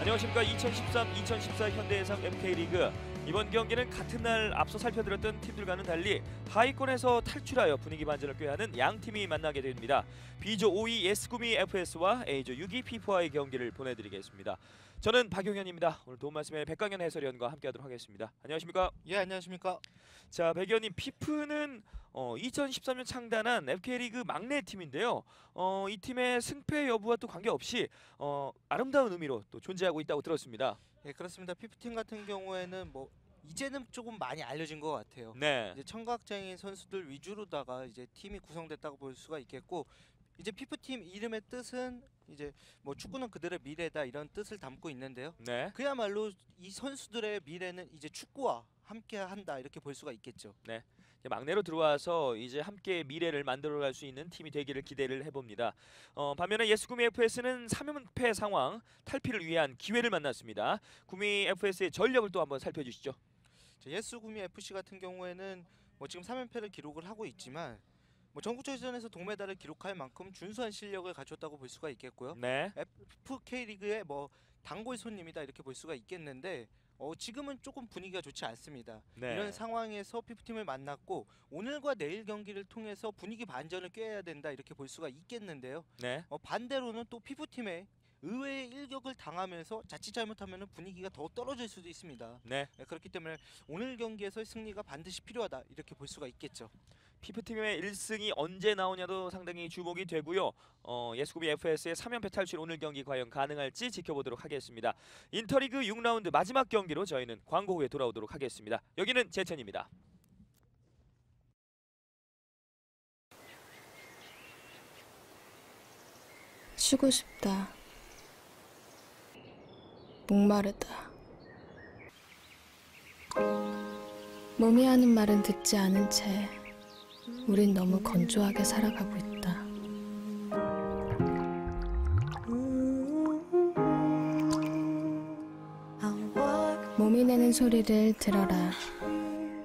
안녕하십니까. 2013-2014 현대해상 MK리그 이번 경기는 같은 날 앞서 살펴드렸던 팀들과는 달리 하위권에서 탈출하여 분위기 반전을 꾀하는 양 팀이 만나게 됩니다. B조 5위 예스구미 FS와 A조 6위 피프와의 경기를 보내드리겠습니다. 저는 박용현입니다. 오늘 도움 말씀에 백강현 해설위원과 함께하도록 하겠습니다. 안녕하십니까? 예, 안녕하십니까? 자, 백위원님, 피프는 2013년 창단한 FK리그 막내 팀인데요. 이 팀의 승패 여부와 또 관계없이 아름다운 의미로 또 존재하고 있다고 들었습니다. 예, 그렇습니다. 피프팀 같은 경우에는 뭐 이제는 조금 많이 알려진 것 같아요. 네. 이제 청각장애인 선수들 위주로다가 이제 팀이 구성됐다고 볼 수가 있겠고, 이제 피프팀 이름의 뜻은 이제 뭐 축구는 그들의 미래다 이런 뜻을 담고 있는데요. 네. 그야말로 이 선수들의 미래는 이제 축구와 함께한다 이렇게 볼 수가 있겠죠. 네. 막내로 들어와서 이제 함께 미래를 만들어갈 수 있는 팀이 되기를 기대를 해봅니다. 반면에 예스구미 FS는 3연패 상황, 탈피를 위한 기회를 만났습니다. 구미 FS의 전력을 또 한번 살펴주시죠. 예스구미 FC 같은 경우에는 뭐 지금 3연패를 기록을 하고 있지만 뭐 전국체전에서 동메달을 기록할 만큼 준수한 실력을 갖췄다고 볼 수가 있겠고요. 네. FK리그의 뭐 단골 손님이다 이렇게 볼 수가 있겠는데 지금은 조금 분위기가 좋지 않습니다. 네. 이런 상황에서 피프팀을 만났고 오늘과 내일 경기를 통해서 분위기 반전을 꾀해야 된다 이렇게 볼 수가 있겠는데요. 네. 반대로는 또 피프팀에 의외의 일격을 당하면서 자칫 잘못하면 분위기가 더 떨어질 수도 있습니다. 네. 그렇기 때문에 오늘 경기에서 승리가 반드시 필요하다 이렇게 볼 수가 있겠죠. 피프팀의 1승이 언제 나오냐도 상당히 주목이 되고요. 예스구미 FS의 3연패 탈출 오늘 경기 과연 가능할지 지켜보도록 하겠습니다. 인터리그 6라운드 마지막 경기로 저희는 광고 후에 돌아오도록 하겠습니다. 여기는 제천입니다. 쉬고 싶다. 목마르다. 몸이 하는 말은 듣지 않은 채 우린 너무 건조하게 살아가고 있다. 몸이 내는 소리를 들어라.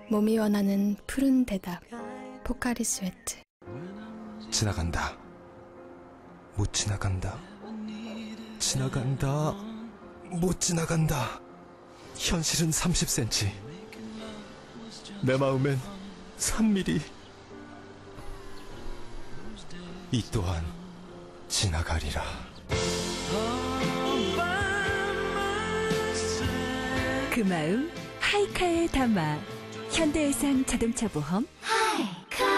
몸이 원하는 푸른 대답. 포카리 스웨트. 지나간다. 못 지나간다. 지나간다. 못 지나간다. 현실은 30cm. 내 마음엔 3mm. 이 또한 지나가리라. 그 마음 하이카에 담아. 현대해상 자동차 보험 하이카.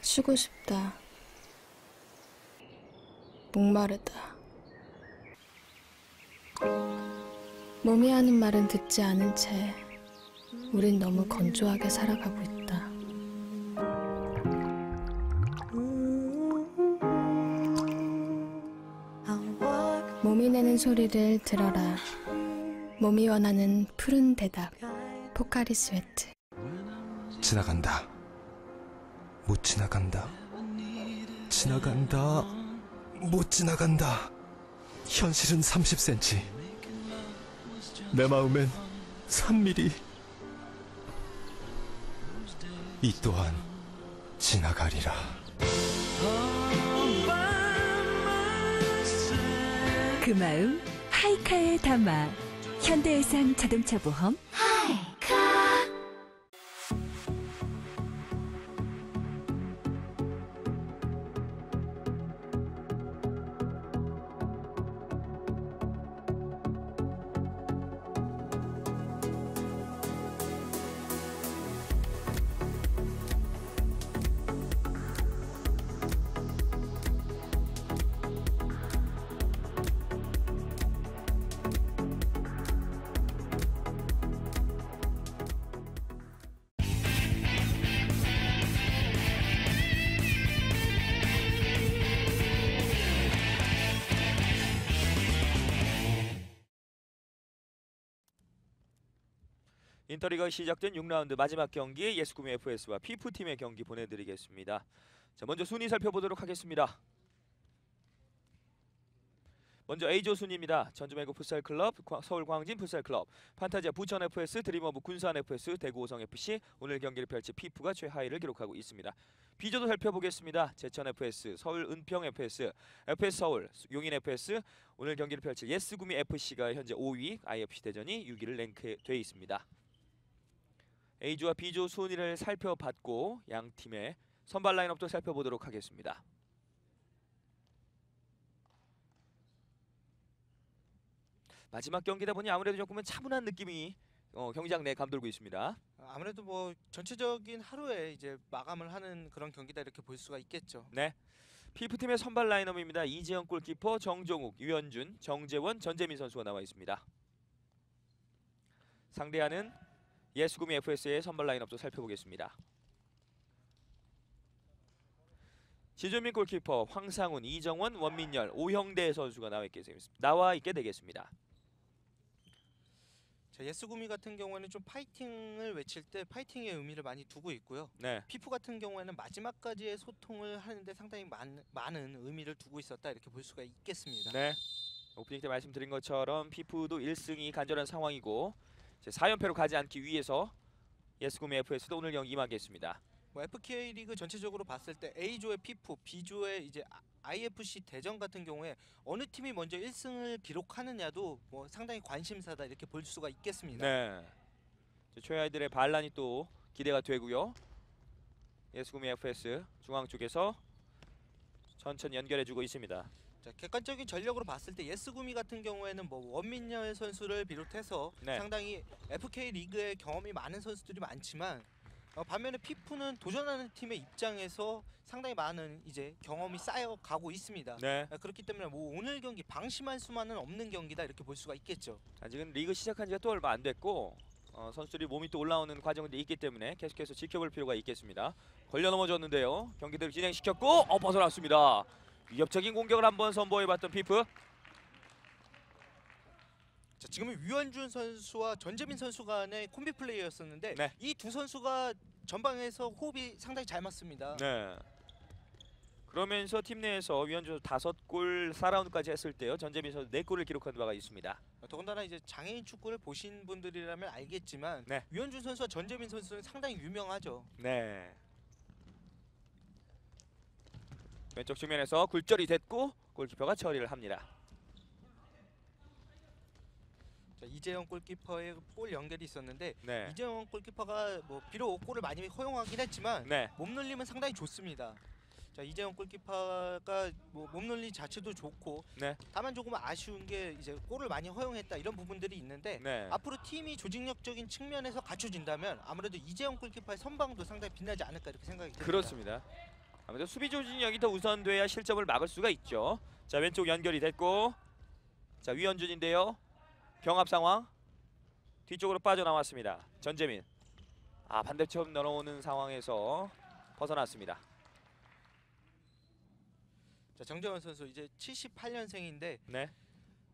쉬고 싶다. 목마르다. 몸이 하는 말은 듣지 않은 채 우린 너무 건조하게 살아가고 있다. 몸이 내는 소리를 들어라. 몸이 원하는 푸른 대답. 포카리 스웨트. 지나간다. 못 지나간다. 지나간다. 못 지나간다. 현실은 30cm. 내 마음엔 3mm. 이 또한 지나가리라. 그 마음 하이카에 담아. 현대해상 자동차 보험 하이카. 인터리가 시작된 6라운드 마지막 경기 예스구미 FS와 피프팀의 경기 보내드리겠습니다. 자, 먼저 순위 살펴보도록 하겠습니다. 먼저 A조 순위입니다. 전주매고 풋살클럽, 서울광진 풋살클럽, 판타지아 부천 FS, 드림어브 군산 FS, 대구 오성 FC, 오늘 경기를 펼칠 피프가 최하위를 기록하고 있습니다. B조도 살펴보겠습니다. 제천 FS, 서울 은평 FS, FS 서울, 용인 FS, 오늘 경기를 펼칠 예스구미 FC가 현재 5위, IFC 대전이 6위를 랭크되어 있습니다. A조와 B조 순위를 살펴봤고 양 팀의 선발 라인업도 살펴보도록 하겠습니다. 마지막 경기다 보니 아무래도 조금은 차분한 느낌이 경기장 내에 감돌고 있습니다. 아무래도 뭐 전체적인 하루에 이제 마감을 하는 그런 경기다 이렇게 볼 수가 있겠죠. 네. 피프팀의 선발 라인업입니다. 이재영 골키퍼, 정종욱, 유현준, 정재원, 전재민 선수가 나와 있습니다. 상대하는 예스구미 FS의 선발 라인업도 살펴보겠습니다. 지준민 골키퍼, 황상훈, 이정원, 원민열, 오형대 선수가 나와 있게 되겠습니다. 자, 예스구미 같은 경우에는 좀 파이팅을 외칠 때 파이팅의 의미를 많이 두고 있고요. 네. 피프 같은 경우에는 마지막까지의 소통을 하는데 상당히 많은 의미를 두고 있었다 이렇게 볼 수가 있겠습니다. 네. 오프닝 때 말씀드린 것처럼 피프도 1승이 간절한 상황이고 4연패로 가지 않기 위해서 예스구미 FS도 오늘 경기 임하겠습니다. 뭐 FK 리그 전체적으로 봤을 때 A조의 피프, B조의 이제 IFC 대전 같은 경우에 어느 팀이 먼저 1승을 기록하느냐도 뭐 상당히 관심사다 이렇게 볼 수가 있겠습니다. 네. 최하위들의 반란이 또 기대가 되고요. 예스구미 FS 중앙 쪽에서 천천히 연결해주고 있습니다. 자, 객관적인 전력으로 봤을 때 예스구미 같은 경우에는 뭐 원민열 선수를 비롯해서 네. 상당히 FK 리그에 경험이 많은 선수들이 많지만 반면에 피프는 도전하는 팀의 입장에서 상당히 많은 이제 경험이 쌓여가고 있습니다. 네. 그렇기 때문에 뭐 오늘 경기 방심할 수만은 없는 경기다 이렇게 볼 수가 있겠죠. 아직은 리그 시작한 지가 또 얼마 안 됐고 선수들이 몸이 또 올라오는 과정이 있기 때문에 계속해서 지켜볼 필요가 있겠습니다. 걸려 넘어졌는데요. 경기들을 진행시켰고 벗어났습니다. 위협적인 공격을 한번 선보여봤던 피프. 자, 지금은 유현준 선수와 전재민 선수 간의 콤비 플레이였었는데 네. 이 두 선수가 전방에서 호흡이 상당히 잘 맞습니다. 네. 그러면서 팀 내에서 유현준 5골 4라운드까지 했을 때요. 전재민 선수 4골을 기록한 바가 있습니다. 더군다나 이제 장애인 축구를 보신 분들이라면 알겠지만 네. 유현준 선수와 전재민 선수는 상당히 유명하죠. 네. 왼쪽 측면에서 굴절이 됐고 골키퍼가 처리를 합니다. 자, 이재영 골키퍼의 볼 연결이 있었는데 네. 이재영 골키퍼가 뭐 비록 골을 많이 허용하긴 했지만 네. 몸놀림은 상당히 좋습니다. 자, 이재영 골키퍼가 뭐 몸놀림 자체도 좋고 네. 다만 조금 아쉬운 게 이제 골을 많이 허용했다 이런 부분들이 있는데 네. 앞으로 팀이 조직력적인 측면에서 갖춰진다면 아무래도 이재영 골키퍼의 선방도 상당히 빛나지 않을까 이렇게 생각이 듭니다. 그렇습니다. 아무래도 수비 조직력이 더 우선돼야 실점을 막을 수가 있죠. 자, 왼쪽 연결이 됐고 자, 위현준인데요. 경합 상황 뒤쪽으로 빠져나왔습니다. 전재민 반대쪽 넘어오는 상황에서 벗어났습니다. 자, 정재원 선수 이제 78년생인데 네.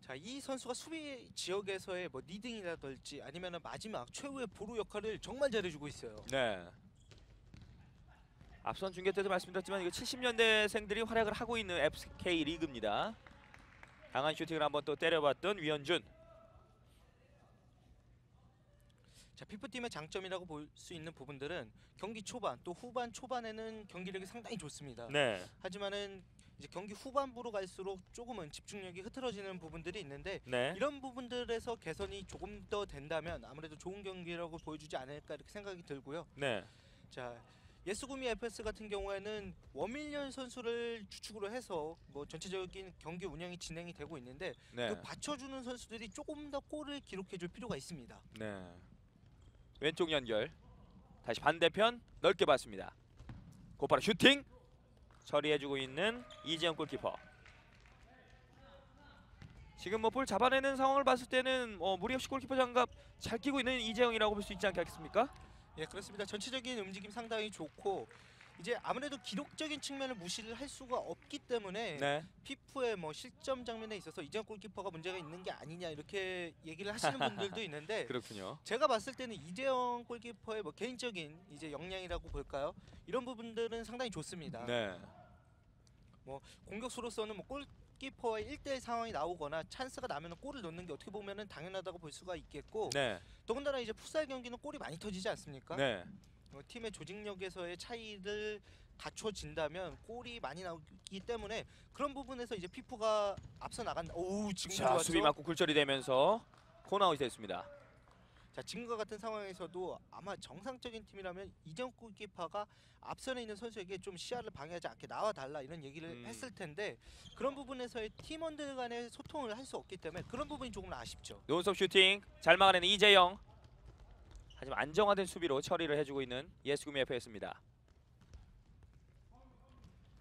자, 이 선수가 수비 지역에서의 뭐 리딩이라든지 아니면 마지막 최후의 보루 역할을 정말 잘해주고 있어요. 네. 앞선 중계 때도 말씀드렸지만 이거 70년대생들이 활약을 하고 있는 FK 리그입니다. 강한 슈팅을 한번 또 때려봤던 위현준. 자, 피프팀의 장점이라고 볼 수 있는 부분들은 경기 초반 또 후반 초반에는 경기력이 상당히 좋습니다. 네. 하지만은 이제 경기 후반부로 갈수록 조금은 집중력이 흐트러지는 부분들이 있는데 네. 이런 부분들에서 개선이 조금 더 된다면 아무래도 좋은 경기라고 보여주지 않을까 이렇게 생각이 들고요. 네. 자, 예스구미 FS 같은 경우에는 원민열 선수를 주축으로 해서 뭐 전체적인 경기 운영이 진행이 되고 있는데 네. 그 받쳐주는 선수들이 조금 더 골을 기록해줄 필요가 있습니다. 네. 왼쪽 연결. 다시 반대편 넓게 봤습니다. 곧바로 슈팅 처리해주고 있는 이재영 골키퍼. 지금 뭐 볼 잡아내는 상황을 봤을 때는 무리 없이 골키퍼 장갑 잘 끼고 있는 이재영이라고 볼 수 있지 않겠습니까? 예, 그렇습니다. 전체적인 움직임 상당히 좋고 이제 아무래도 기록적인 측면을 무시를 할 수가 없기 때문에 네. 피프의 뭐 실점 장면에 있어서 이재영 골키퍼가 문제가 있는 게 아니냐 이렇게 얘기를 하시는 분들도 있는데 그렇군요. 제가 봤을 때는 이재영 골키퍼의 뭐 개인적인 이제 역량이라고 볼까요? 이런 부분들은 상당히 좋습니다. 네. 공격수로서는 뭐 골키퍼와의 1대1 상황이 나오거나 찬스가 나면 골을 넣는 게 어떻게 보면은 당연하다고 볼 수가 있겠고 네. 더군다나 이제 풋살 경기는 골이 많이 터지지 않습니까? 네. 팀의 조직력에서의 차이를 갖춰진다면 골이 많이 나오기 때문에 그런 부분에서 이제 피프가 앞서 나간다. 오 지금 자, 좋았죠. 수비 맞고 굴절이 되면서 코너아웃이 됐습니다. 자 지금과 같은 상황에서도 아마 정상적인 팀이라면 이재영 골키퍼가 앞선에 있는 선수에게 좀 시야를 방해하지 않게 나와달라 이런 얘기를 했을 텐데 그런 부분에서의 팀원들 간의 소통을 할 수 없기 때문에 그런 부분이 조금 아쉽죠. 논스톱 슈팅 잘 막아내는 이재영. 하지만 안정화된 수비로 처리를 해주고 있는 예스구미 FS입니다.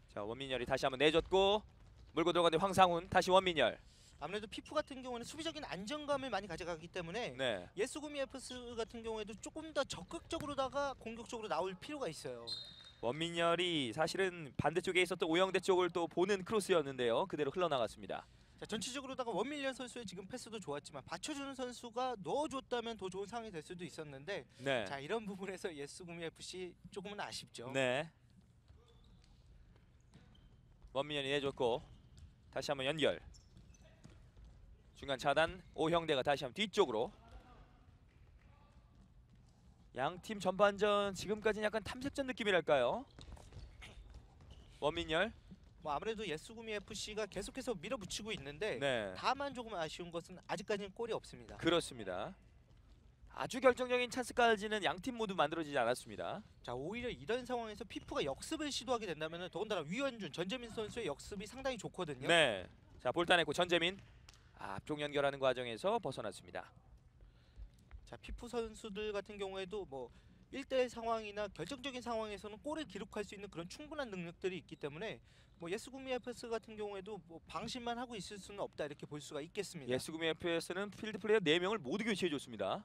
자, 원민열이 다시 한번 내줬고 물고 들어가는 황상훈. 다시 원민열. 아무래도 피프 같은 경우는 수비적인 안정감을 많이 가져가기 때문에 네. 예스구미 FS 같은 경우에도 조금 더 적극적으로다가 공격적으로 나올 필요가 있어요. 원민열이 사실은 반대쪽에 있었던 오영대 쪽을 또 보는 크로스였는데요. 그대로 흘러나갔습니다. 자, 전체적으로다가 원밀리언 선수의 지금 패스도 좋았지만 받쳐주는 선수가 넣어줬다면 더 좋은 상황이 될 수도 있었는데 네. 자 이런 부분에서 예스구미 FC 조금은 아쉽죠. 네. 원민열이 내줬고 다시 한번 연결. 중간 차단. 오형대가 다시 한번 뒤쪽으로. 양팀 전반전 지금까지는 약간 탐색전 느낌이랄까요? 원민열. 뭐 아무래도 예스구미 FC가 계속해서 밀어붙이고 있는데 네. 다만 조금 아쉬운 것은 아직까지는 골이 없습니다. 그렇습니다. 아주 결정적인 찬스까지는 양팀 모두 만들어지지 않았습니다. 자 오히려 이런 상황에서 피프가 역습을 시도하게 된다면 더군다나 위원준, 전재민 선수의 역습이 상당히 좋거든요. 네. 자, 볼 따냈고 전재민. 앞쪽 연결하는 과정에서 벗어났습니다. 자 피프 선수들 같은 경우에도 뭐 1대1 상황이나 결정적인 상황에서는 골을 기록할 수 있는 그런 충분한 능력들이 있기 때문에 뭐 예스구미 FS 같은 경우에도 뭐 방심만 하고 있을 수는 없다 이렇게 볼 수가 있겠습니다. 예스구미 FS는 필드 플레이어 4명을 모두 교체해 줬습니다.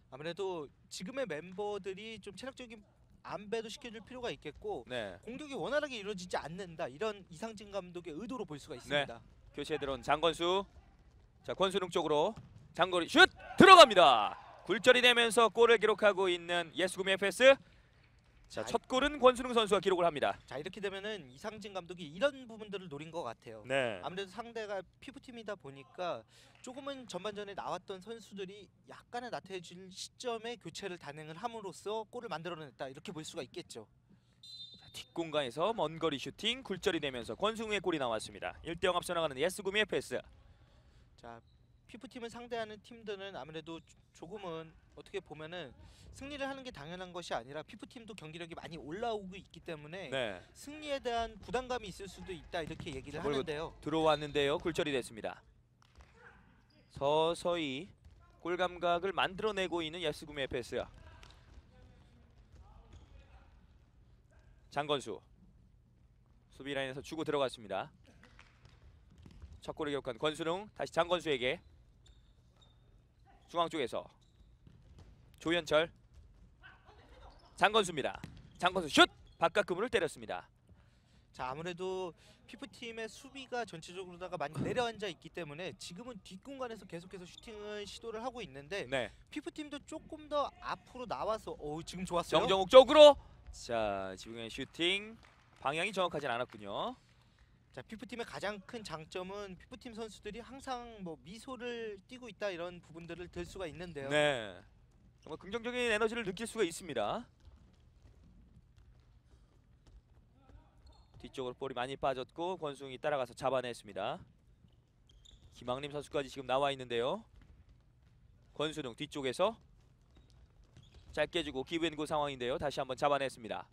아무래도 지금의 멤버들이 좀 체력적인 안배도 시켜줄 필요가 있겠고 네. 공격이 원활하게 이루어지지 않는다 이런 이상진 감독의 의도로 볼 수가 있습니다. 교체에 들어온 장건수. 자, 권순웅 쪽으로 장거리 슛 들어갑니다. 굴절이 되면서 골을 기록하고 있는 예스구미 FS. 자, 첫 골은 권순웅 선수가 기록을 합니다. 자 이렇게 되면은 이상진 감독이 이런 부분들을 노린 것 같아요. 네. 아무래도 상대가 피부팀이다 보니까 조금은 전반전에 나왔던 선수들이 약간의 나태해질 시점에 교체를 단행을 함으로써 골을 만들어냈다 이렇게 볼 수가 있겠죠. 자, 뒷공간에서 먼 거리 슈팅 굴절이 되면서 권순웅의 골이 나왔습니다. 1대0 앞서 나가는 예스구미 FS. 자 피프팀을 상대하는 팀들은 아무래도 조금은 어떻게 보면은 승리를 하는 게 당연한 것이 아니라 피프팀도 경기력이 많이 올라오고 있기 때문에 네. 승리에 대한 부담감이 있을 수도 있다 이렇게 얘기를 자, 하는데요. 들어왔는데요. 굴절이 됐습니다. 서서히 골 감각을 만들어내고 있는 예스구미 FS. 장건수. 수비 라인에서 주고 들어갔습니다. 첫 골을 기록한 권순웅. 다시 장건수에게. 중앙 쪽에서 조현철. 장건수입니다. 장건수 슛! 바깥 그물을 때렸습니다. 자 아무래도 피프팀의 수비가 전체적으로다가 많이 내려앉아 있기 때문에 지금은 뒷공간에서 계속해서 슈팅을 시도를 하고 있는데 네. 피프팀도 조금 더 앞으로 나와서 지금 좋았어요. 정정욱 쪽으로. 자, 지붕의 슈팅 방향이 정확하진 않았군요. 자 피프팀의 가장 큰 장점은 피프팀 선수들이 항상 뭐 미소를 띠고 있다 이런 부분들을 들 수가 있는데요. 네. 정말 긍정적인 에너지를 느낄 수가 있습니다. 뒤쪽으로 볼이 많이 빠졌고 권순웅이 따라가서 잡아냈습니다. 김학림 선수까지 지금 나와 있는데요. 권순웅 뒤쪽에서 짧게 주고 기브앤고 상황인데요. 다시 한번 잡아냈습니다.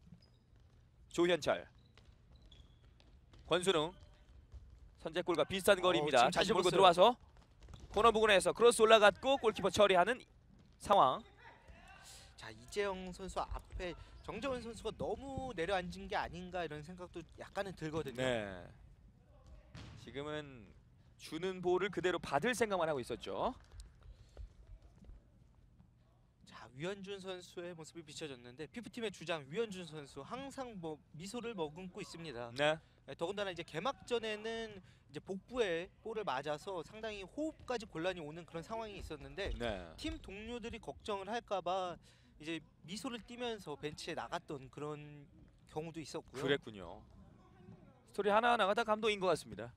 조현철. 권순웅 선제골과 비슷한 거리입니다. 지금 잘 다시 몰고 집었어요. 들어와서 코너 부근에서 크로스 올라갔고 골키퍼 처리하는 상황. 자 이재영 선수 앞에 정재원 선수가 너무 내려앉은 게 아닌가 이런 생각도 약간은 들거든요. 네. 지금은 주는 볼을 그대로 받을 생각만 하고 있었죠. 자 위현준 선수의 모습이 비춰졌는데 피프팀의 주장 위현준 선수 항상 뭐 미소를 머금고 있습니다. 네. 더군다나 이제 개막전에는 이제 복부에 볼을 맞아서 상당히 호흡까지 곤란이 오는 그런 상황이 있었는데 네. 팀 동료들이 걱정을 할까봐 이제 미소를 띠면서 벤치에 나갔던 그런 경우도 있었고요. 그랬군요. 스토리 하나하나가 다 감동인 것 같습니다.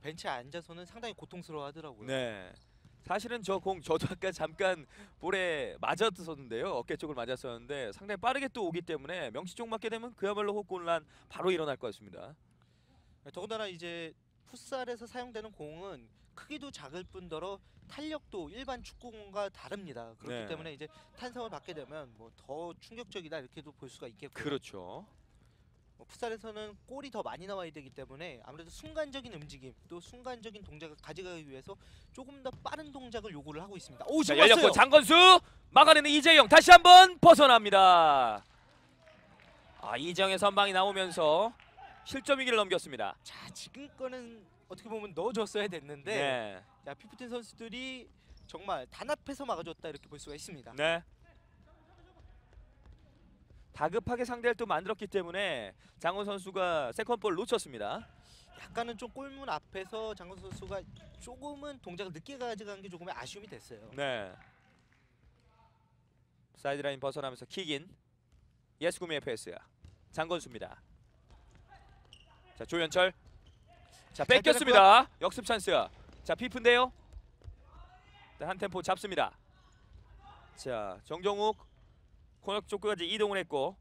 벤치에 앉아서는 상당히 고통스러워하더라고요. 네. 사실은 저 공 저도 아까 잠깐 볼에 맞았었는데요. 어깨 쪽을 맞았었는데 상당히 빠르게 또 오기 때문에 명시쪽 맞게 되면 그야말로 호흡곤란 바로 일어날 것 같습니다. 더군다나 이제 풋살에서 사용되는 공은 크기도 작을 뿐더러 탄력도 일반 축구공과 다릅니다. 그렇기 네. 때문에 이제 탄성을 받게 되면 뭐 더 충격적이다 이렇게도 볼 수가 있겠고요. 그렇죠. 풋살에서는 골이 더 많이 나와야 되기 때문에 아무래도 순간적인 움직임 또 순간적인 동작을 가져가기 위해서 조금 더 빠른 동작을 요구를 하고 있습니다. 오, 자, 지금 열렸고 왔어요. 장건수 막아내는 이재영 다시 한번 벗어납니다. 이재영의 선방이 나오면서 실점 위기를 넘겼습니다. 자, 지금 거는 어떻게 보면 넣어줬어야 됐는데 네. 자, 피프틴 선수들이 정말 단합해서 막아줬다 이렇게 볼 수가 있습니다. 네. 다급하게 상대를 또 만들었기 때문에 장건 선수가 세컨볼 놓쳤습니다. 약간은 좀 골문 앞에서 장건 선수가 조금은 동작을 늦게 가져간 게 조금의 아쉬움이 됐어요. 네. 사이드라인 벗어나면서 킥인. 예스구미의 패스야. 장건수입니다. 자, 조현철. 자, 뺏겼습니다. 역습 찬스. 자, 피프인데요. 한 템포 잡습니다. 자, 정정욱 코너 쪽까지 이동을 했고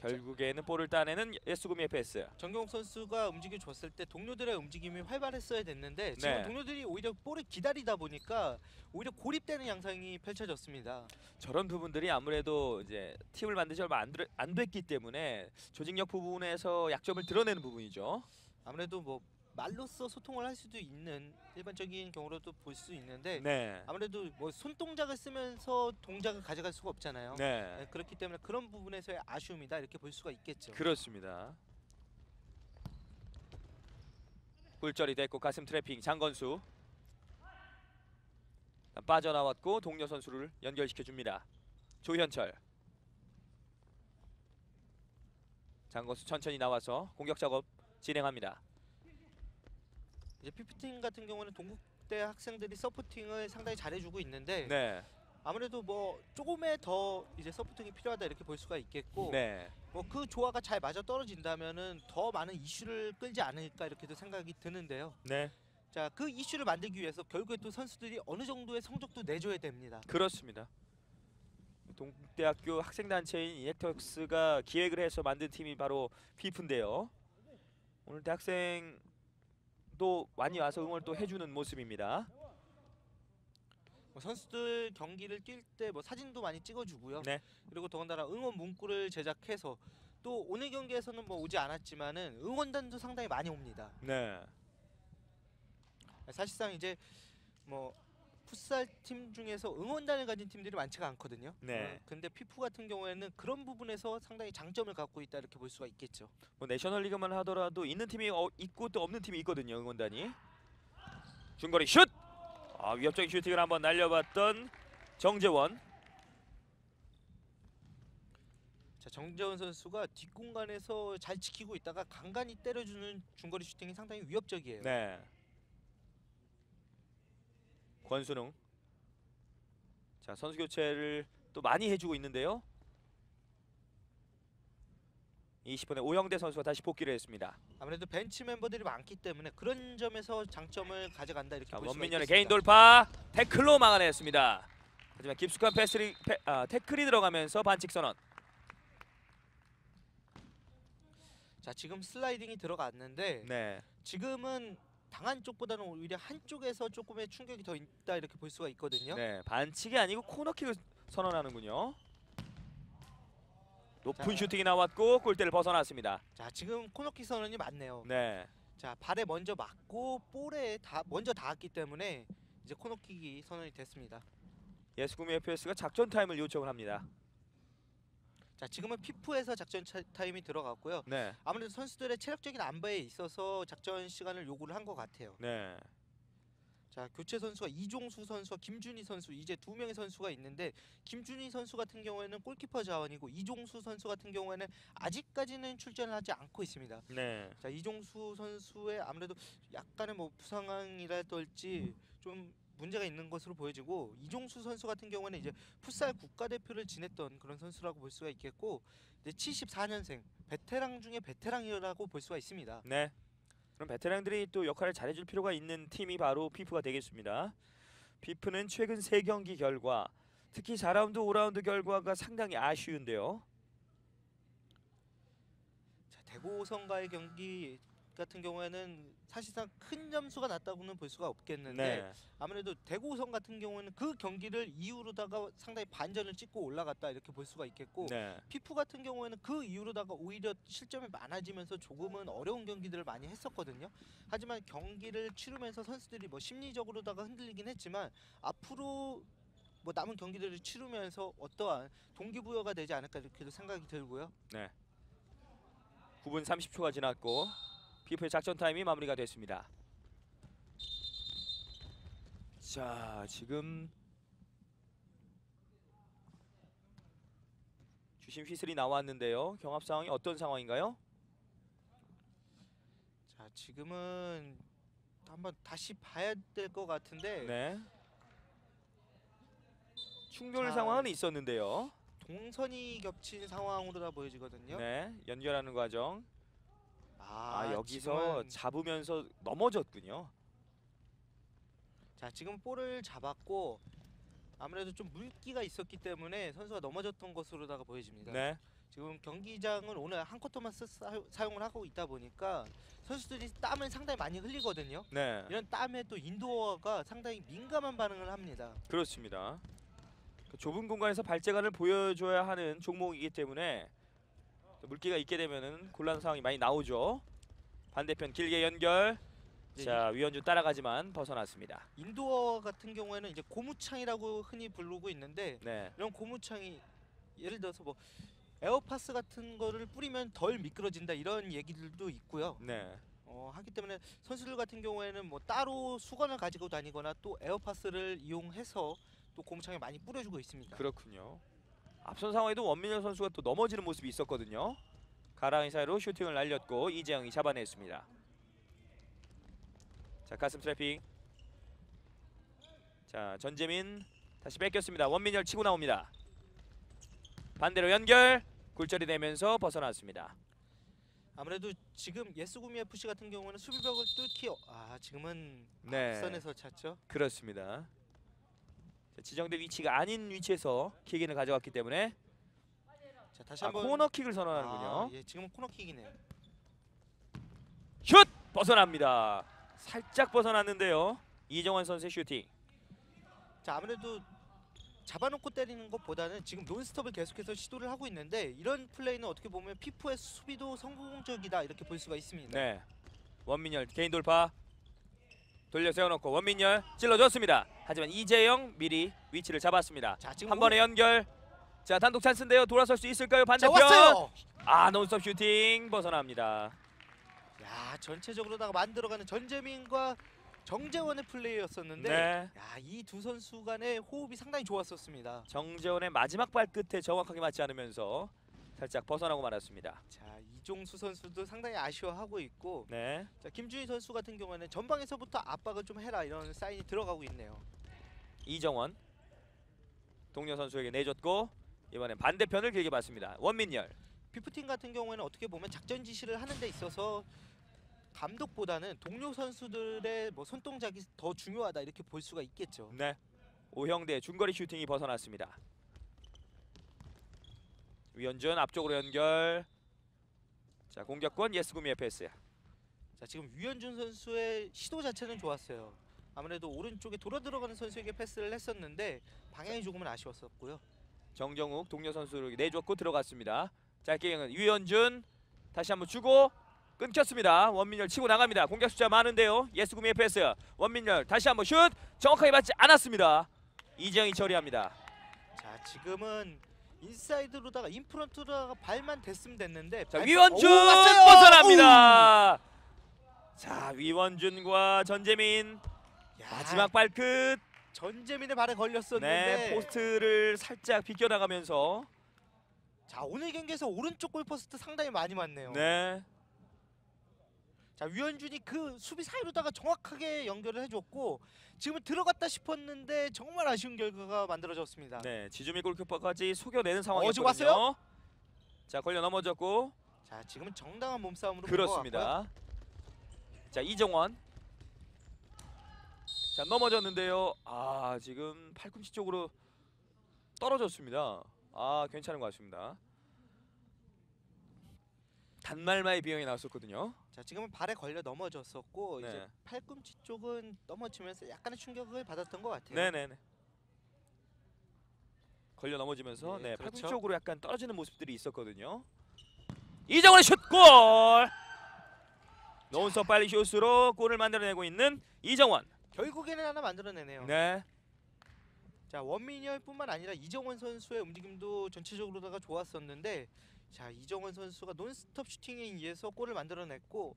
결국에는 볼을 따내는 예스구미의 패스. 정경욱 선수가 움직임 줬을 때 동료들의 움직임이 활발했어야 됐는데 지금 네. 동료들이 오히려 볼을 기다리다 보니까 오히려 고립되는 양상이 펼쳐졌습니다. 저런 부분들이 아무래도 이제 팀을 만든 지 얼마 안 됐기 때문에 조직력 부분에서 약점을 드러내는 부분이죠. 아무래도 뭐 말로써 소통을 할 수도 있는 일반적인 경우로도 볼 수 있는데 네. 아무래도 뭐 손동작을 쓰면서 동작을 가져갈 수가 없잖아요. 네. 그렇기 때문에 그런 부분에서의 아쉬움이다 이렇게 볼 수가 있겠죠. 그렇습니다. 굴절이 됐고 가슴 트래핑 장건수 빠져나왔고 동료 선수를 연결시켜 줍니다. 조현철. 장건수 천천히 나와서 공격 작업 진행합니다. 이제 피프팀 같은 경우는 동국대 학생들이 서포팅을 상당히 잘해주고 있는데 네. 아무래도 뭐 조금의 더 이제 서포팅이 필요하다 이렇게 볼 수가 있겠고 네. 뭐 그 조화가 잘 맞아 떨어진다면은 더 많은 이슈를 끌지 않을까 이렇게도 생각이 드는데요. 네. 자, 그 이슈를 만들기 위해서 결국에 또 선수들이 어느 정도의 성적도 내줘야 됩니다. 그렇습니다. 동국대학교 학생단체인 이넥터스가 기획을 해서 만든 팀이 바로 피프인데요. 오늘 대학생도 많이 와서 응원을 또 해주는 모습입니다. 뭐 선수들 경기를 뛸 때 뭐 사진도 많이 찍어주고요. 네. 그리고 더군다나 응원 문구를 제작해서 또 오늘 경기에서는 뭐 오지 않았지만은 응원단도 상당히 많이 옵니다. 네. 사실상 이제 뭐 풋살 팀 중에서 응원단을 가진 팀들이 많지가 않거든요. 네. 근데 피프 같은 경우에는 그런 부분에서 상당히 장점을 갖고 있다 이렇게 볼 수가 있겠죠. 뭐 내셔널리그만 하더라도 있는 팀이 있고 또 없는 팀이 있거든요. 응원단이. 중거리 슛! 위협적인 슈팅을 한번 날려봤던 정재원. 자, 정재원 선수가 뒷공간에서 잘 지키고 있다가 간간히 때려주는 중거리 슈팅이 상당히 위협적이에요. 네. 권순웅. 자, 선수 교체를 또 많이 해주고 있는데요. 20분에 오영대 선수가 다시 복귀를 했습니다. 아무래도 벤치 멤버들이 많기 때문에 그런 점에서 장점을 가져간다 이렇게 자, 볼 수가 원민현의 있겠습니다. 개인 돌파 태클로 막아냈습니다. 하지만 깊숙한 태클이 들어가면서 반칙 선언. 자, 지금 슬라이딩이 들어갔는데 네. 지금은 당한 쪽보다는 오히려 한쪽에서 조금의 충격이 더 있다 이렇게 볼 수가 있거든요. 네, 반칙이 아니고 코너킥을 선언하는군요. 높은 자. 슈팅이 나왔고 골대를 벗어났습니다. 자, 지금 코너킥 선언이 맞네요. 네. 자, 발에 먼저 맞고 볼에 먼저 닿았기 때문에 이제 코너킥이 선언이 됐습니다. 예스구미 FS가 작전 타임을 요청을 합니다. 자, 지금은 피프에서 작전 타임이 들어갔고요. 네. 아무래도 선수들의 체력적인 안배에 있어서 작전 시간을 요구를 한 것 같아요. 네. 자, 교체 선수가 이종수 선수와 김준희 선수 이제 두 명의 선수가 있는데 김준희 선수 같은 경우에는 골키퍼 자원이고 이종수 선수 같은 경우에는 아직까지는 출전을 하지 않고 있습니다. 네. 자, 이종수 선수의 아무래도 약간의 뭐 부상이랄지 좀 문제가 있는 것으로 보여지고 이종수 선수 같은 경우에는 이제 풋살 국가대표를 지냈던 그런 선수라고 볼 수가 있겠고 이제 74년생 베테랑 중에 베테랑이라고 볼 수가 있습니다. 네. 그럼 베테랑들이 또 역할을 잘해줄 필요가 있는 팀이 바로 피프가 되겠습니다. 피프는 최근 3경기 결과 특히 4라운드, 5라운드 결과가 상당히 아쉬운데요. 자, 대구성과의 경기 같은 경우에는 사실상 큰 점수가 났다고는 볼 수가 없겠는데 네. 아무래도 대구성 같은 경우에는 그 경기를 이유로다가 상당히 반전을 찍고 올라갔다 이렇게 볼 수가 있겠고 네. 피프 같은 경우에는 그 이후로다가 오히려 실점이 많아지면서 조금은 어려운 경기들을 많이 했었거든요. 하지만 경기를 치르면서 선수들이 뭐 심리적으로다가 흔들리긴 했지만 앞으로 뭐 남은 경기들을 치르면서 어떠한 동기부여가 되지 않을까 이렇게도 생각이 들고요. 네. 9분 30초가 지났고 피프의 작전 타임이 마무리가 됐습니다. 자, 지금 주심 휘슬이 나왔는데요. 경합 상황이 어떤 상황인가요? 자, 지금은 한번 다시 봐야 될 것 같은데 네. 충돌 자, 상황은 있었는데요. 동선이 겹친 상황으로다 보여지거든요. 네, 연결하는 과정. 여기서 지금은, 잡으면서 넘어졌군요. 자, 지금 볼을 잡았고 아무래도 좀 물기가 있었기 때문에 선수가 넘어졌던 것으로다가 보여집니다. 네, 지금 경기장은 오늘 한 쿼터만 사용을 하고 있다 보니까 선수들이 땀을 상당히 많이 흘리거든요. 네, 이런 땀에 또 인도어가 상당히 민감한 반응을 합니다. 그렇습니다. 그 좁은 공간에서 발재간을 보여줘야 하는 종목이기 때문에 물기가 있게 되면은 곤란 상황이 많이 나오죠. 반대편 길게 연결. 네, 자, 위원주 따라가지만 벗어났습니다. 인도어 같은 경우에는 이제 고무창이라고 흔히 부르고 있는데 네, 이런 고무창이 예를 들어서 뭐 에어파스 같은 거를 뿌리면 덜 미끄러진다 이런 얘기들도 있고요. 네, 하기 때문에 선수들 같은 경우에는 뭐 따로 수건을 가지고 다니거나 또 에어파스를 이용해서 또 고무창에 많이 뿌려주고 있습니다. 그렇군요. 앞선 상황에도 원민열 선수가 또 넘어지는 모습이 있었거든요. 가랑이 사이로 슈팅을 날렸고 이재영이 잡아냈습니다. 자, 가슴 트래핑. 자, 전재민 다시 뺏겼습니다. 원민열 치고 나옵니다. 반대로 연결. 굴절이 되면서 벗어났습니다. 아무래도 지금 예스구미 FC 같은 경우는 수비벽을 뚫기 지금은 네. 앞선에서 찼죠. 그렇습니다. 자, 지정된 위치가 아닌 위치에서 킥인을 가져갔기 때문에 자, 다시 한번 코너킥을 선언하는군요. 예, 지금은 코너킥이네요. 슛! 벗어납니다. 살짝 벗어났는데요. 이정환 선수의 슈팅. 자, 아무래도 잡아놓고 때리는 것보다는 지금 논스톱을 계속해서 시도를 하고 있는데 이런 플레이는 어떻게 보면 피프의 수비도 성공적이다 이렇게 볼 수가 있습니다. 네. 원민열 개인 돌파. 돌려 세워놓고 원민열 찔러줬습니다. 하지만 이재영 미리 위치를 잡았습니다. 자, 지금 한 번의 연결. 자, 단독 찬스인데요. 돌아설 수 있을까요? 자, 반대편. 왔어요. 논스톱 슈팅 벗어납니다. 야, 전체적으로다가 만들어가는 전재민과 정재원의 플레이였었는데 네. 야, 이 두 선수 간의 호흡이 상당히 좋았었습니다. 정재원의 마지막 발끝에 정확하게 맞지 않으면서 살짝 벗어나고 말았습니다. 자, 이종수 선수도 상당히 아쉬워하고 있고 네. 자, 김준희 선수 같은 경우에는 전방에서부터 압박을 좀 해라 이런 사인이 들어가고 있네요. 이정원 동료 선수에게 내줬고 이번엔 반대편을 길게 봤습니다. 원민열. 피프팀 같은 경우에는 어떻게 보면 작전 지시를 하는 데 있어서 감독보다는 동료 선수들의 뭐 손동작이 더 중요하다 이렇게 볼 수가 있겠죠. 네. 오형대 중거리 슈팅이 벗어났습니다. 위원준 앞쪽으로 연결. 자, 공격권 예스구미의 패스. 자, 지금 유현준 선수의 시도 자체는 좋았어요. 아무래도 오른쪽에 돌아 들어가는 선수에게 패스를 했었는데 방향이 조금은 아쉬웠었고요. 정정욱 동료 선수에게 내줬고 들어갔습니다. 짧게 연결 위원준 다시 한번 주고 끊겼습니다. 원민열 치고 나갑니다. 공격 숫자 많은데요. 예스구미의 패스. 원민열 다시 한번 슛 정확하게 맞지 않았습니다. 이재영이 처리합니다. 자, 지금은 인사이드로다가 인프런트로다가 발만 댔으면 됐는데 자, 위원준 왔어요! 벗어납니다. 자, 위원준과 전재민 야, 마지막 발끝. 전재민의 발에 걸렸었는데 네, 포스트를 살짝 비껴나가면서. 자, 오늘 경기에서 오른쪽 골포스트 상당히 많이 맞네요. 네. 자, 유현준이 그 수비 사이로다가 정확하게 연결을 해줬고 지금은 들어갔다 싶었는데 정말 아쉬운 결과가 만들어졌습니다. 네, 지주미 골키퍼까지 속여내는 지금 상황이었거든요. 왔어요? 자, 걸려 넘어졌고. 자, 지금은 정당한 몸싸움으로 본것 같고요. 그렇습니다. 자, 이정원. 자, 넘어졌는데요. 아, 지금 팔꿈치 쪽으로 떨어졌습니다. 아, 괜찮은 것 같습니다. 단말마의 비용이 나왔었거든요. 자, 지금은 발에 걸려 넘어졌었고 네. 이제 팔꿈치 쪽은 넘어지면서 약간의 충격을 받았던 것 같아요. 네네네. 걸려 넘어지면서 예, 네, 그렇죠. 팔꿈치 쪽으로 약간 떨어지는 모습들이 있었거든요. 이정원의 슛 골! 논스톱 빨리 슛으로 골을 만들어내고 있는 이정원. 결국에는 하나 만들어내네요. 네. 자, 원민열뿐만 아니라 이정원 선수의 움직임도 전체적으로다가 좋았었는데 자, 이정원 선수가 논스톱 슈팅에 의해서 골을 만들어냈고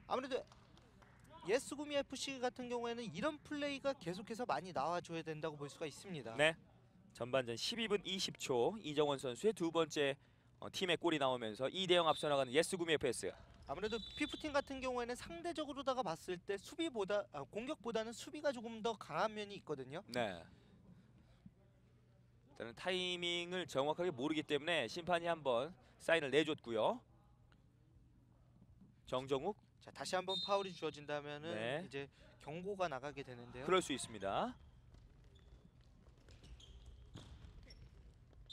아무래도 예스구미 FC 같은 경우에는 이런 플레이가 계속해서 많이 나와줘야 된다고 볼 수가 있습니다. 네. 전반전 12분 20초 이정원 선수의 두 번째 팀의 골이 나오면서 2대0 앞서 나가는 예스구미 FS. 아무래도 피프팀 같은 경우에는 상대적으로다가 봤을 때 수비보다 공격보다는 수비가 조금 더 강한 면이 있거든요. 네. 일단은 타이밍을 정확하게 모르기 때문에 심판이 한번 사인을 내줬고요. 정정욱. 자, 다시 한번 파울이 주어진다면은 네. 이제 경고가 나가게 되는데요. 그럴 수 있습니다.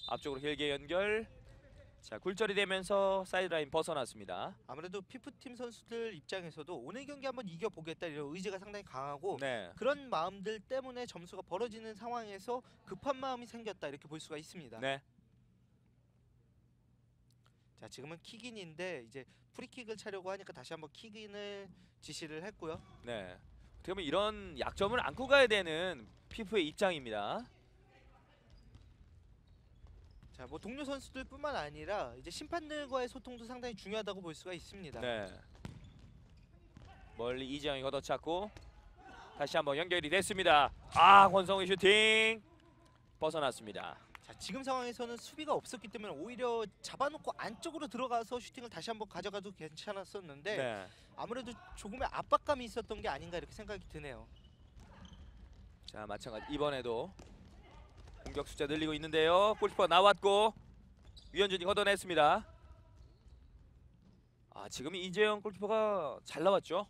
앞쪽으로 길게 연결. 자, 굴절이 되면서 사이드라인 벗어났습니다. 아무래도 피프팀 선수들 입장에서도 오늘 경기 한번 이겨보겠다 이런 의지가 상당히 강하고 네. 그런 마음들 때문에 점수가 벌어지는 상황에서 급한 마음이 생겼다 이렇게 볼 수가 있습니다. 네. 자, 지금은 킥인인데 이제 프리킥을 차려고 하니까 다시 한번 킥인을 지시를 했고요. 네. 어떻게 보면 이런 약점을 안고 가야 되는 피프의 입장입니다. 자, 뭐 동료 선수들뿐만 아니라 이제 심판들과의 소통도 상당히 중요하다고 볼 수가 있습니다. 네. 멀리 이재영이 걷어찼고 다시 한번 연결이 됐습니다. 아, 권성우의 슈팅 벗어났습니다. 자, 지금 상황에서는 수비가 없었기 때문에 오히려 잡아놓고 안쪽으로 들어가서 슈팅을 다시 한번 가져가도 괜찮았었는데 네. 아무래도 조금의 압박감이 있었던 게 아닌가 이렇게 생각이 드네요. 자, 마찬가지 이번에도 공격 숫자 늘리고 있는데요. 골키퍼 나왔고 유현준이 걷어냈습니다. 아, 지금 이재영 골키퍼가 잘 나왔죠.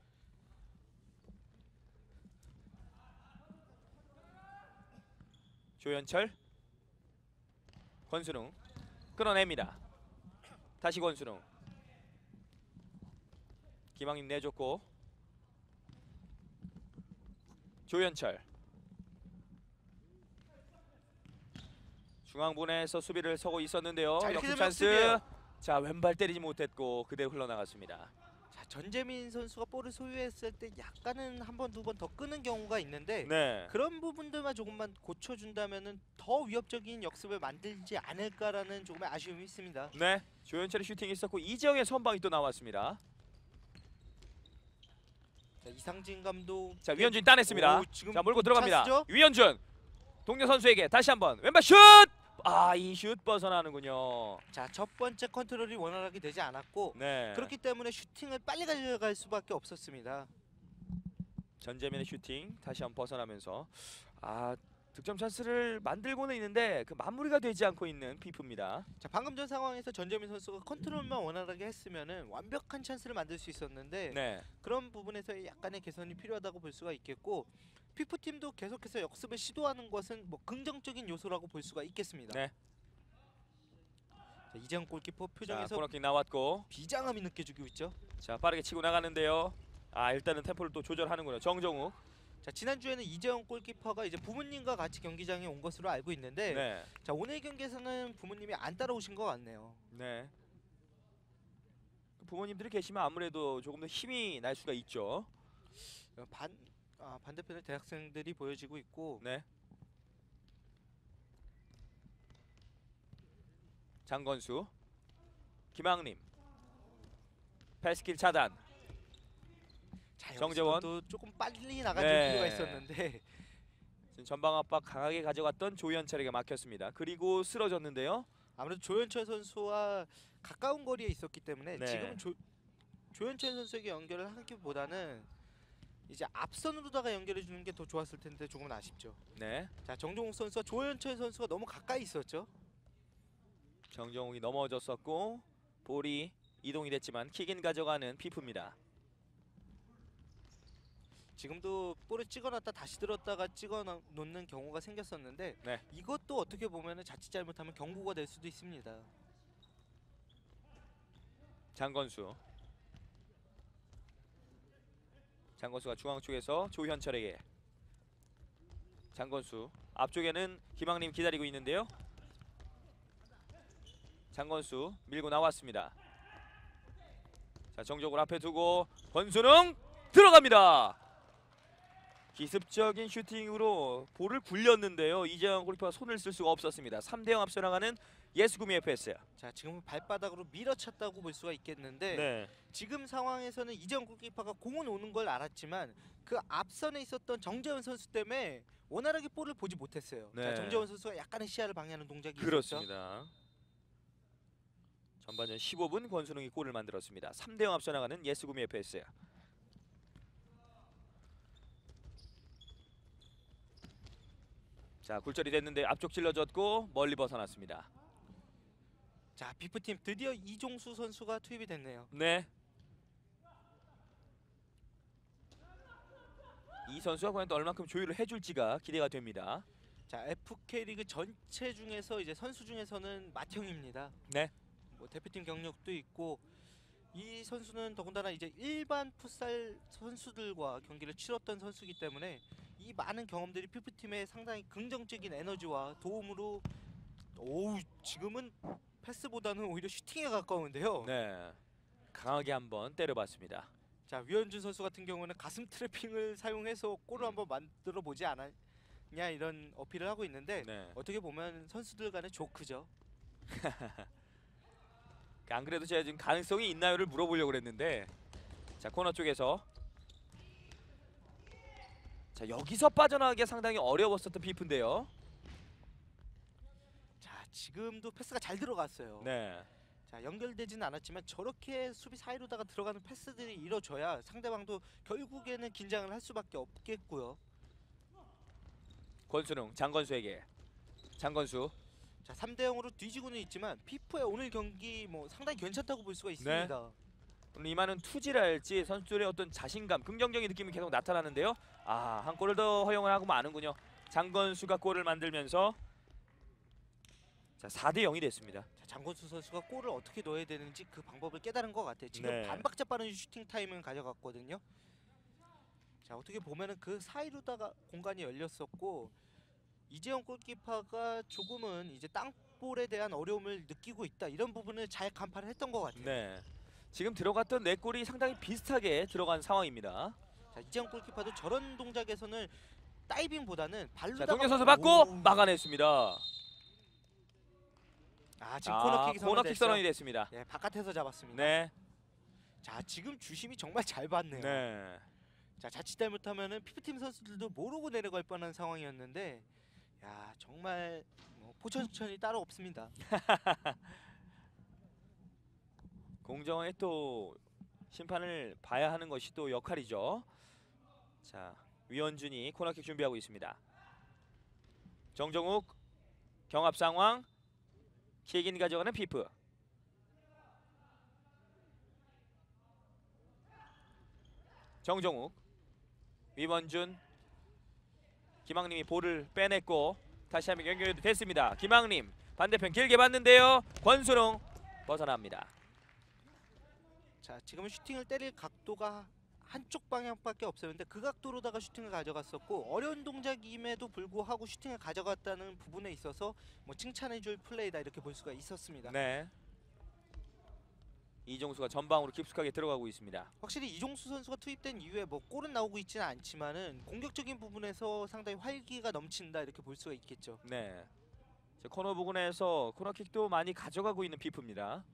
조현철, 권순웅 끊어냅니다. 다시 권순웅. 김항림 내줬고 조현철. 중앙분에서 수비를 서고 있었는데요. 자, 이렇게 역습 되면 찬스. 역습이에요. 자, 왼발 때리지 못했고 그대로 흘러나갔습니다. 자, 전재민 선수가 볼을 소유했을 때 약간은 한 번 두 번 더 끄는 경우가 있는데 네. 그런 부분들만 조금만 고쳐준다면은 더 위협적인 역습을 만들지 않을까라는 조금의 아쉬움이 있습니다. 네. 조현철의 슈팅이 있었고 이재영의 선방이 또 나왔습니다. 자, 이상진 감독. 자, 위현준이 따냈습니다. 오, 지금 자, 몰고 들어갑니다. 찬스죠? 위현준. 동료 선수에게 다시 한번 왼발 슛! 아, 이 슛 벗어나는군요. 자, 첫 번째 컨트롤이 원활하게 되지 않았고 네. 그렇기 때문에 슈팅을 빨리 가져갈 수밖에 없었습니다. 전재민의 슈팅 다시 한번 벗어나면서 득점 찬스를 만들고는 있는데 그 마무리가 되지 않고 있는 피프입니다. 자, 방금 전 상황에서 전재민 선수가 컨트롤만 원활하게 했으면은 완벽한 찬스를 만들 수 있었는데 네. 그런 부분에서 약간의 개선이 필요하다고 볼 수가 있겠고 피프 팀도 계속해서 역습을 시도하는 것은 뭐 긍정적인 요소라고 볼 수가 있겠습니다. 네. 자, 이재영 골키퍼 자, 표정에서 코너킥 나왔고 비장함이 느껴지고 있죠. 자, 빠르게 치고 나가는데요. 아, 일단은 템포를 또 조절하는군요. 정정욱. 자, 지난주에는 이재영 골키퍼가 이제 부모님과 같이 경기장에 온 것으로 알고 있는데 네. 자, 오늘 경기에서는 부모님이 안 따라오신 것 같네요. 네. 부모님들이 계시면 아무래도 조금 더 힘이 날 수가 있죠. 반대편에 대학생들이 보여지고 있고 네. 장건수, 김항림, 패스킬 차단. 자, 정재원. 또 조금 빨리 나가줄 네. 필요가 있었는데 지금 전방 압박 강하게 가져갔던 조현철에게 막혔습니다. 그리고 쓰러졌는데요. 아무래도 조현철 선수와 가까운 거리에 있었기 때문에 네. 지금은 조현철 선수에게 연결을 하기보다는 이제 앞선으로다가 연결해 주는 게 더 좋았을 텐데 조금은 아쉽죠. 네. 자, 정종욱 선수와 조현철 선수가 너무 가까이 있었죠. 정정욱이 넘어졌었고 볼이 이동이 됐지만 킥인 가져가는 피프입니다. 지금도 볼을 찍어놨다 다시 들었다가 찍어놓는 경우가 생겼었는데 네. 이것도 어떻게 보면 자칫 잘못하면 경고가 될 수도 있습니다. 장건수가 중앙 쪽에서 조현철에게. 장건수 앞쪽에는 김학림 기다리고 있는데요. 장건수 밀고 나왔습니다. 자, 정적을 앞에 두고 권순웅 들어갑니다. 기습적인 슈팅으로 볼을 굴렸는데요. 이재영 골키퍼가 손을 쓸 수가 없었습니다. 3대0 앞서 나가는 예스구미 FS. 자, 지금은 발바닥으로 밀어쳤다고 볼 수가 있겠는데 네. 지금 상황에서는 이재영 골키퍼가 공은 오는 걸 알았지만 그 앞선에 있었던 정재원 선수 때문에 원활하게 볼을 보지 못했어요. 네. 자, 정재원 선수가 약간의 시야를 방해하는 동작이 있었죠. 그렇습니다. 전반전 15분 권순웅이 골을 만들었습니다. 3대0 앞서 나가는 예스구미 FS. 자, 굴절이 됐는데 앞쪽 찔러졌고 멀리 벗어났습니다. 자, 비프팀 드디어 이종수 선수가 투입이 됐네요. 네. 이 선수가 과연 또 얼만큼 조율을 해줄지가 기대가 됩니다. 자, FK리그 전체 중에서 이제 선수 중에서는 맏형입니다. 네. 뭐 대표팀 경력도 있고 이 선수는 더군다나 이제 일반 풋살 선수들과 경기를 치렀던 선수이기 때문에 이 많은 경험들이 피프팀에 상당히 긍정적인 에너지와 도움으로 지금은 패스보다는 오히려 슈팅에 가까운데요. 네. 강하게 한번 때려봤습니다. 자, 류현준 선수 같은 경우는 가슴 트래핑을 사용해서 골을 한번 만들어 보지 않았냐 이런 어필을 하고 있는데 네. 어떻게 보면 선수들 간의 조크죠. 안 그래도 제가 지금 가능성이 있나요를 물어보려고 그랬는데 자, 코너 쪽에서 자, 여기서 빠져나가기가 상당히 어려웠었던 피프인데요. 자, 지금도 패스가 잘 들어갔어요. 네. 자, 연결되지는 않았지만 저렇게 수비 사이로다가 들어가는 패스들이 이뤄져야 상대방도 결국에는 긴장을 할 수밖에 없겠고요. 권순웅 장건수에게. 장건수. 자, 3대0으로 뒤지고는 있지만 피프의 오늘 경기 뭐 상당히 괜찮다고 볼 수가 있습니다. 오늘 이만은 투지랄지 선수들의 어떤 자신감, 긍정적인 느낌이 계속 나타나는데요. 아, 한 골을 더 허용을 하고 마는군요. 장건수가 골을 만들면서 자, 4대0이 됐습니다. 자, 장건수 선수가 골을 어떻게 넣어야 되는지 그 방법을 깨달은 것 같아요. 지금 네. 반박자 빠른 슈팅 타임을 가져갔거든요. 자, 어떻게 보면은 그 사이로다가 공간이 열렸었고 이재영 골키퍼가 조금은 이제 땅볼에 대한 어려움을 느끼고 있다 이런 부분을 잘 간파를 했던 것 같아요. 네. 지금 들어갔던 네 골이 상당히 비슷하게 들어간 상황입니다. 자, 이재영 골키퍼도 저런 동작에서는 다이빙보다는 자, 발로다가 동현 선수 받고 막아냈습니다. 아, 지금 코너킥이 코너킥 선언이 됐습니다. 네, 바깥에서 잡았습니다. 네. 자, 지금 주심이 정말 잘 봤네요. 네. 자, 자칫 잘못하면은 피프팀 선수들도 모르고 내려갈 뻔한 상황이었는데 야, 정말 뭐 포천천이 따로 없습니다. 공정의 또 심판을 봐야 하는 것이 또 역할이죠. 자, 위원준이 코너킥 준비하고 있습니다. 정정욱 경합 상황. 킥인 가져가는 피프. 정정욱, 위원준, 김학림이 볼을 빼냈고 다시 한번 연결이 됐습니다. 김학림 반대편 길게 봤는데요. 권순웅 벗어납니다. 자, 지금은 슈팅을 때릴 각도가 한쪽 방향밖에 없었는데 그 각도로다가 슈팅을 가져갔었고 어려운 동작임에도 불구하고 슈팅을 가져갔다는 부분에 있어서 뭐 칭찬해줄 플레이다 이렇게 볼 수가 있었습니다. 네. 이종수가 전방으로 깊숙하게 들어가고 있습니다. 확실히 이종수 선수가 투입된 이후에 뭐 골은 나오고 있지는 않지만은 공격적인 부분에서 상당히 활기가 넘친다 이렇게 볼 수가 있겠죠. 네. 자, 코너 부근에서 코너킥도 많이 가져가고 있는 피프입니다.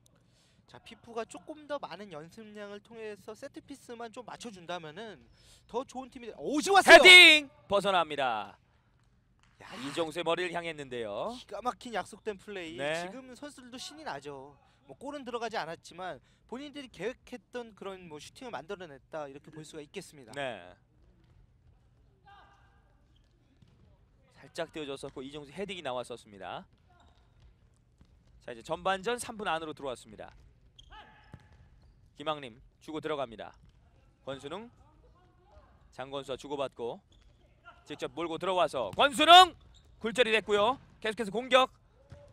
자, 피프가 조금 더 많은 연습량을 통해서 세트피스만 좀 맞춰준다면은 더 좋은 팀이 오지 왔어요. 헤딩 벗어납니다. 야, 이종수의 머리를 향했는데요. 기가 막힌 약속된 플레이. 네. 지금 선수들도 신이 나죠. 뭐 골은 들어가지 않았지만 본인들이 계획했던 그런 뭐 슈팅을 만들어냈다 이렇게 볼 수가 있겠습니다. 네. 살짝 띄워줬었고 이종수 헤딩이 나왔었습니다. 자, 이제 전반전 3분 안으로 들어왔습니다. 김학림 주고 들어갑니다. 권순웅, 장건수와 주고받고 직접 몰고 들어와서 권순웅 굴절이 됐고요. 계속해서 공격.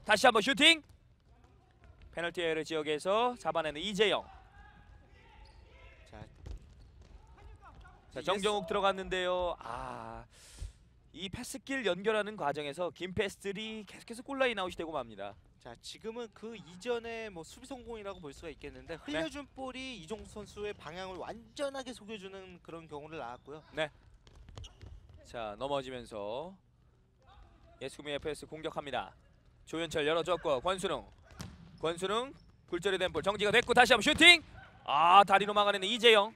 다시 한번 슈팅. 페널티 에어 지역에서 잡아내는 이재영. 자, 정정욱 들어갔는데요. 이 패스길 연결하는 과정에서 김 패스들이 계속해서 골라인 아웃이 되고 맙니다. 자, 지금은 그 이전에 뭐 수비 성공이라고 볼 수가 있겠는데 흘려준 볼이 이종수 선수의 방향을 완전하게 속여주는 그런 경우를 나왔고요. 자, 넘어지면서 예수구미 FS 공격합니다. 조현철 열어줬고 권순웅 굴절이 된 볼 정지가 됐고 다시 한번 슈팅. 다리로 막아내는 이재영.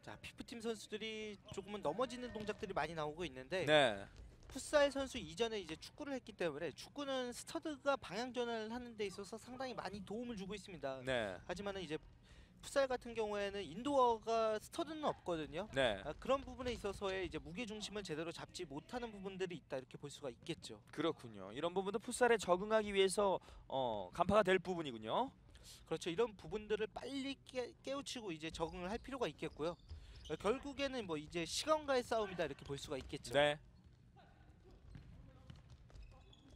자, 피프팀 선수들이 조금은 넘어지는 동작들이 많이 나오고 있는데 네. 풋살 선수 이전에 이제 축구를 했기 때문에 축구는 스터드가 방향 전환을 하는 데 있어서 상당히 많이 도움을 주고 있습니다. 네. 하지만은 이제 풋살 같은 경우에는 인도어가 스터드는 없거든요. 네. 그런 부분에 있어서의 이제 무게 중심을 제대로 잡지 못하는 부분들이 있다 이렇게 볼 수가 있겠죠. 그렇군요. 이런 부분도 풋살에 적응하기 위해서 간파가 될 부분이군요. 그렇죠. 이런 부분들을 빨리 깨우치고 이제 적응을 할 필요가 있겠고요. 결국에는 뭐 이제 시간과의 싸움이다 이렇게 볼 수가 있겠죠. 네.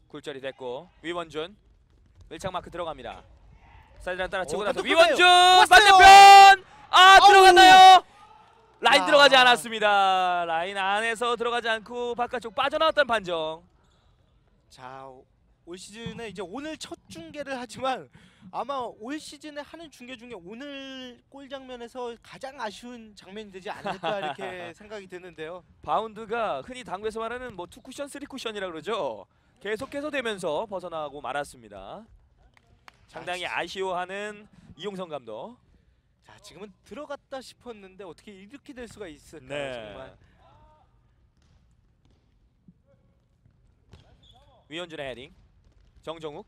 굴절이 됐고 위원준 밀착 마크 들어갑니다. 사이드라인 따라 치고 나서 위원준 반대편 들어갔나요? 라인 들어가지 않았습니다. 라인 안에서 들어가지 않고 바깥쪽 빠져나왔던 판정. 자, 올 시즌에 이제 오늘 첫 중계를 하지만 아마 올 시즌에 하는 중계 중에 오늘 골 장면에서 가장 아쉬운 장면이 되지 않을까 이렇게 생각이 드는데요. 바운드가 흔히 당구에서 말하는 뭐 2쿠션, 3쿠션이라 그러죠. 계속해서 되면서 벗어나고 말았습니다. 상당히 아쉬워하는 이용성 감독. 자, 지금은 들어갔다 싶었는데 어떻게 이렇게 될 수가 있을까요? 네. 정말. 위원준의 헤딩. 정정욱.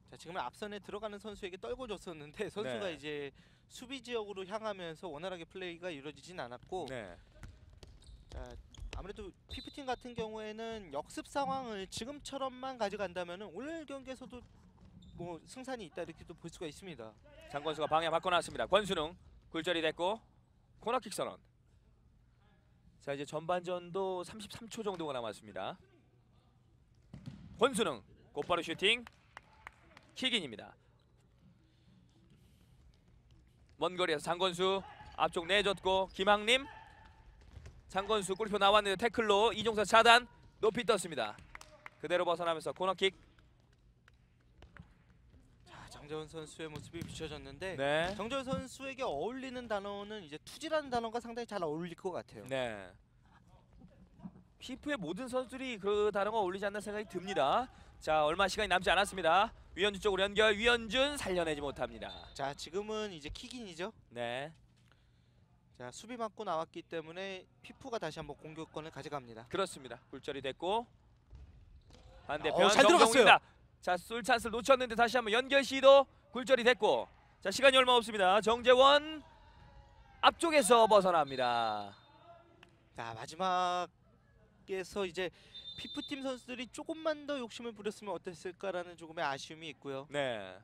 자, 지금은 앞선에 들어가는 선수에게 떨궈줬었는데 선수가 네. 이제 수비 지역으로 향하면서 원활하게 플레이가 이루어지진 않았고 네. 자, 아무래도 피프팀 같은 경우에는 역습 상황을 지금처럼만 가져간다면은 오늘 경기에서도 뭐 승산이 있다 이렇게도 볼 수가 있습니다. 장권수가 방향 바꿔놨습니다. 권순웅 굴절이 됐고 코너킥 선언. 자, 이제 전반전도 33초 정도가 남았습니다. 권순웅 곧바로 슈팅. 킥인입니다. 먼 거리에서 장건수 앞쪽 내줬고 김학림. 장건수 골키퍼 나왔는데 태클로 이종서 차단. 높이 떴습니다. 그대로 벗어나면서 코너킥. 자, 정재훈 선수의 모습이 비춰졌는데 네. 정재훈 선수에게 어울리는 단어는 이제 투지라는 단어가 상당히 잘 어울릴 것 같아요. 네. 피프의 모든 선수들이 그 단어가 어울리지 않는 생각이 듭니다. 자, 얼마 시간이 남지 않았습니다. 위원준 쪽으로 연결. 위원준 살려내지 못합니다. 자, 지금은 이제 킥인이죠. 네. 자, 수비 맞고 나왔기 때문에 피프가 다시 한번 공격권을 가져갑니다. 그렇습니다. 굴절이 됐고 반대편 잘 정정욱입니다. 자, 쏠 찬스를 놓쳤는데 다시 한번 연결 시도. 굴절이 됐고 자, 시간이 얼마 없습니다. 정재원 앞쪽에서 벗어납니다. 자, 마지막에서 이제 피프팀 선수들이 조금만 더 욕심을 부렸으면 어땠을까라는 조금의 아쉬움이 있고요. 네.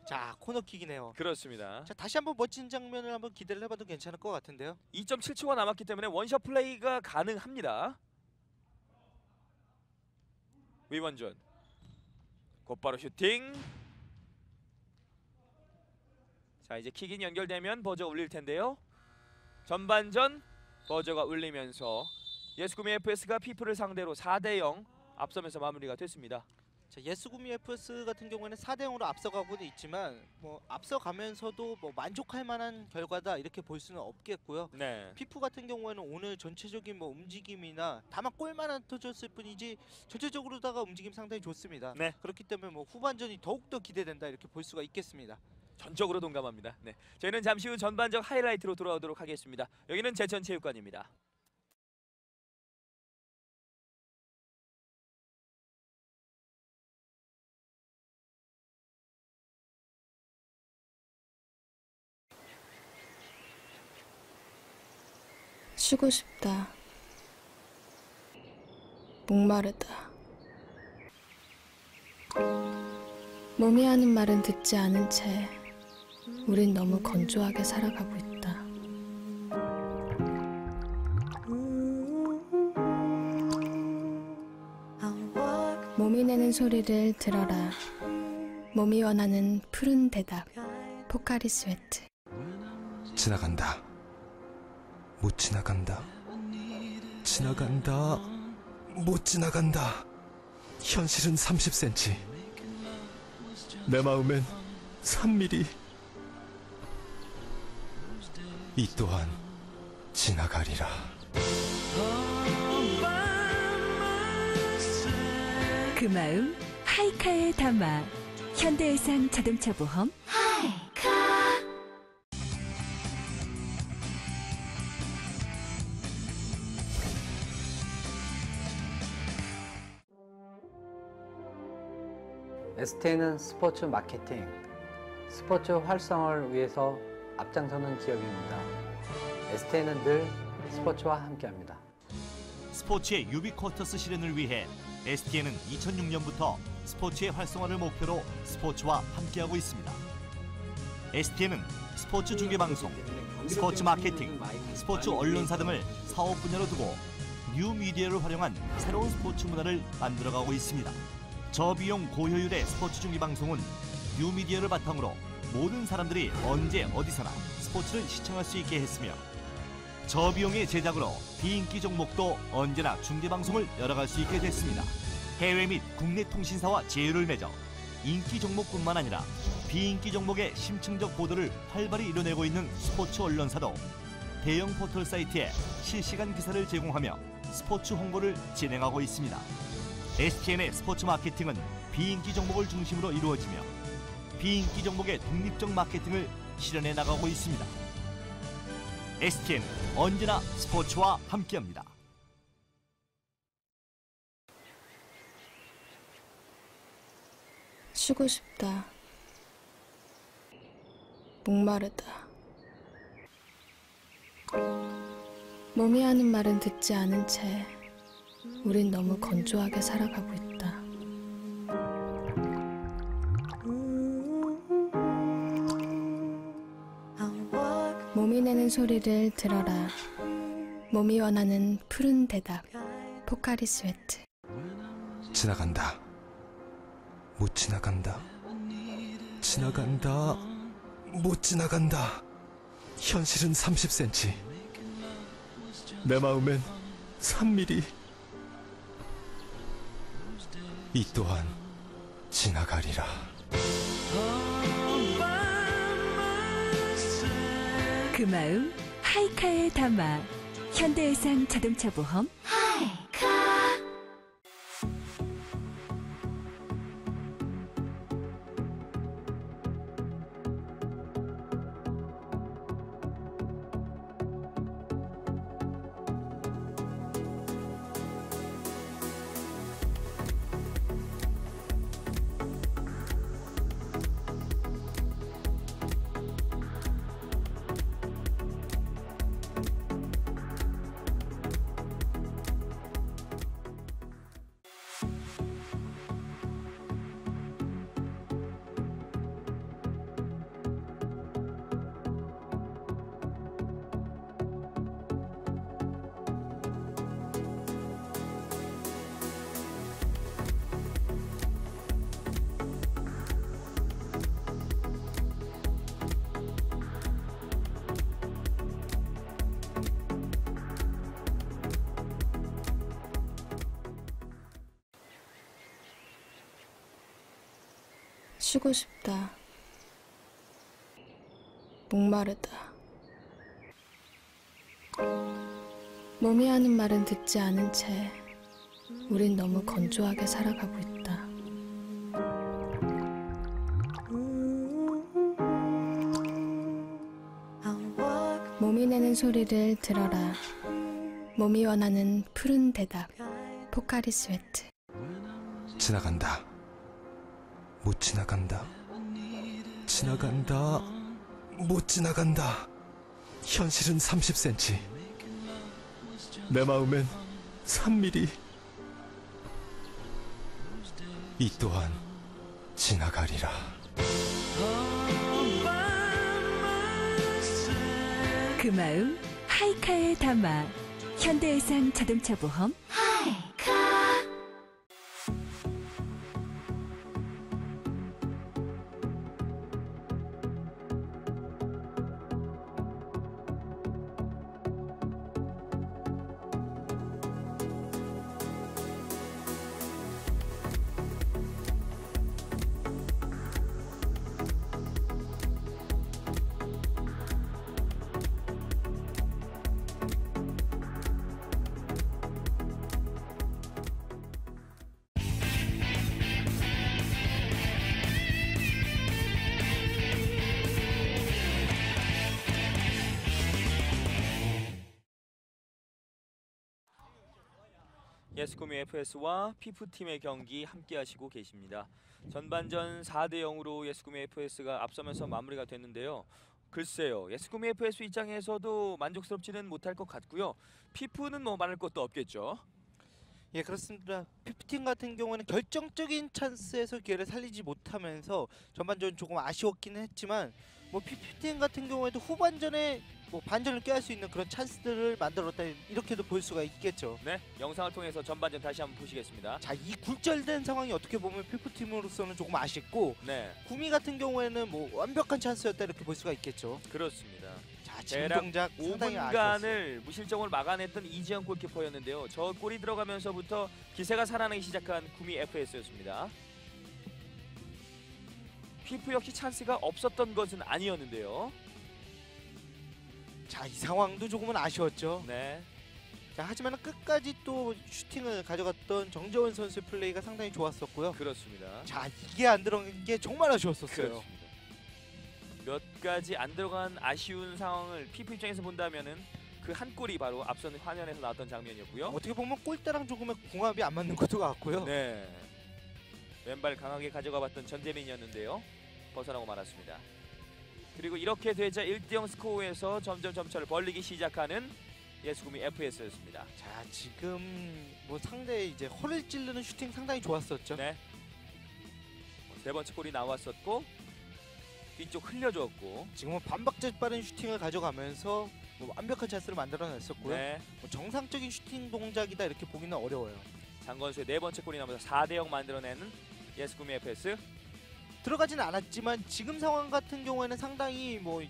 자, 코너킥이네요. 그렇습니다. 자, 다시 한번 멋진 장면을 한번 기대를 해봐도 괜찮을 것 같은데요. 2.7초가 남았기 때문에 원샷 플레이가 가능합니다. 위원준 곧바로 슈팅. 자, 이제 킥인 연결되면 버저 울릴 텐데요. 전반전 버저가 울리면서 예수구미 FS가 피프를 상대로 4대0 앞서면서 마무리가 됐습니다. 자, 예스구미 FS 같은 경우에는 4대0으로 앞서가고는 있지만 뭐 앞서가면서도 뭐 만족할 만한 결과다 이렇게 볼 수는 없겠고요. 네. 피프 같은 경우에는 오늘 전체적인 뭐 움직임이나 다만 골만 안 터졌을 뿐이지 전체적으로다가 움직임 상당히 좋습니다. 네. 그렇기 때문에 뭐 후반전이 더욱더 기대된다 이렇게 볼 수가 있겠습니다. 전적으로 동감합니다. 네. 저희는 잠시 후 전반적 하이라이트로 돌아오도록 하겠습니다. 여기는 제천체육관입니다. 쉬고 싶다. 목마르다. 몸이 하는 말은 듣지 않은 채 우린 너무 건조하게 살아가고 있다. 몸이 내는 소리를 들어라. 몸이 원하는 푸른 대답. 포카리 스웨트. 지나간다. 못 지나간다. 지나간다. 못 지나간다. 현실은 30cm. 내 마음엔 3mm. 이 또한 지나가리라. 그 마음 하이카에 담아. 현대해상 자동차 보험 STN은 스포츠 마케팅, 스포츠 활성화를 위해서 앞장서는 기업입니다. STN은 늘 스포츠와 함께합니다. 스포츠의 유비쿼터스 실현을 위해 STN은 2006년부터 스포츠의 활성화를 목표로 스포츠와 함께하고 있습니다. STN은 스포츠 중계방송, 스포츠 마케팅, 스포츠 언론사 등을 사업 분야로 두고 뉴미디어를 활용한 새로운 스포츠 문화를 만들어가고 있습니다. 저비용 고효율의 스포츠 중계방송은 뉴미디어를 바탕으로 모든 사람들이 언제 어디서나 스포츠를 시청할 수 있게 했으며, 저비용의 제작으로 비인기 종목도 언제나 중계방송을 열어갈 수 있게 됐습니다. 해외 및 국내 통신사와 제휴를 맺어 인기 종목뿐만 아니라 비인기 종목의 심층적 보도를 활발히 이뤄내고 있는 스포츠 언론사도 대형 포털 사이트에 실시간 기사를 제공하며 스포츠 홍보를 진행하고 있습니다. STN의 스포츠 마케팅은 비인기 종목을 중심으로 이루어지며 비인기 종목의 독립적 마케팅을 실현해 나가고 있습니다. STN 언제나 스포츠와 함께합니다. 쉬고 싶다. 목마르다. 몸이 하는 말은 듣지 않은 채 우린 너무 건조하게 살아가고 있다. 몸이 내는 소리를 들어라. 몸이 원하는 푸른 대답. 포카리 스웨트. 지나간다. 못 지나간다. 지나간다. 못 지나간다. 현실은 30cm. 내 마음엔 3mm. 이 또한 지나가리라. 그 마음 하이카에 담아. 현대해상 자동차 보험 쉬고 싶다. 목마르다. 몸이 하는 말은 듣지 않은 채 우린 너무 건조하게 살아가고 있다. 몸이 내는 소리를 들어라. 몸이 원하는 푸른 대답. 포카리 스웨트. 지나간다. 못 지나간다. 지나간다. 못 지나간다. 현실은 30cm. 내 마음엔 3mm. 이 또한 지나가리라. 그 마음 하이카에 담아. 현대해상 자동차 보험. 예스코미 FS와 피프팀의 경기 함께 하시고 계십니다. 전반전 4대 0으로 예스코미 FS가 앞서면서 마무리가 됐는데요. 글쎄요, 예스코미 FS 입장에서도 만족스럽지는 못할 것 같고요. 피프는 뭐 말할 것도 없겠죠. 예, 그렇습니다. 피프팀 같은 경우는 결정적인 찬스에서 기회를 살리지 못하면서 전반전 조금 아쉬웠기는 했지만 뭐 피프팀 같은 경우에도 후반전에 뭐 반전을 꾀할 수 있는 그런 찬스들을 만들었다, 이렇게도 볼 수가 있겠죠. 네, 영상을 통해서 전반전 다시 한번 보시겠습니다. 자, 이 굴절된 상황이 어떻게 보면 피프팀으로서는 조금 아쉽고, 네, 구미 같은 경우에는 뭐 완벽한 찬스였다 이렇게 볼 수가 있겠죠. 그렇습니다. 자, 지금 대략 동작 상당히 아쉬웠어요. 5분간을 무실점으로 막아냈던 이지영 골키퍼였는데요. 저 골이 들어가면서부터 기세가 살아나기 시작한 구미 FS였습니다. 피프 역시 찬스가 없었던 것은 아니었는데요. 자, 이 상황도 조금은 아쉬웠죠. 네, 자, 하지만 끝까지 또 슈팅을 가져갔던 정재원 선수의 플레이가 상당히 좋았었고요. 그렇습니다. 자, 이게 안 들어간 게 정말 아쉬웠었어요. 그렇습니다. 몇 가지 안 들어간 아쉬운 상황을 피프 입장에서 본다면은 그 한 골이 바로 앞선 화면에서 나왔던 장면이었고요. 어떻게 보면 골대랑 조금의 궁합이 안 맞는 것도 같고요. 네, 왼발 강하게 가져가봤던 전재민이었는데요. 벗어나고 말았습니다. 그리고 이렇게 되자 1대0 스코어에서 점점 점차를 벌리기 시작하는 예스구미 FS였습니다. 자, 지금 뭐 상대 이제 허를 찌르는 슈팅 상당히 좋았었죠. 네, 세 번째 골이 나왔었고 뒤쪽 흘려줬고, 지금은 반박자 빠른 슈팅을 가져가면서 뭐 완벽한 찬스를 만들어냈었고요. 네, 뭐 정상적인 슈팅 동작이다 이렇게 보기는 어려워요. 장건수의 네 번째 골이 나면서 4대0 만들어내는 예스구미 FS. 들어가지는 않았지만 지금 상황 같은 경우에는 상당히 뭐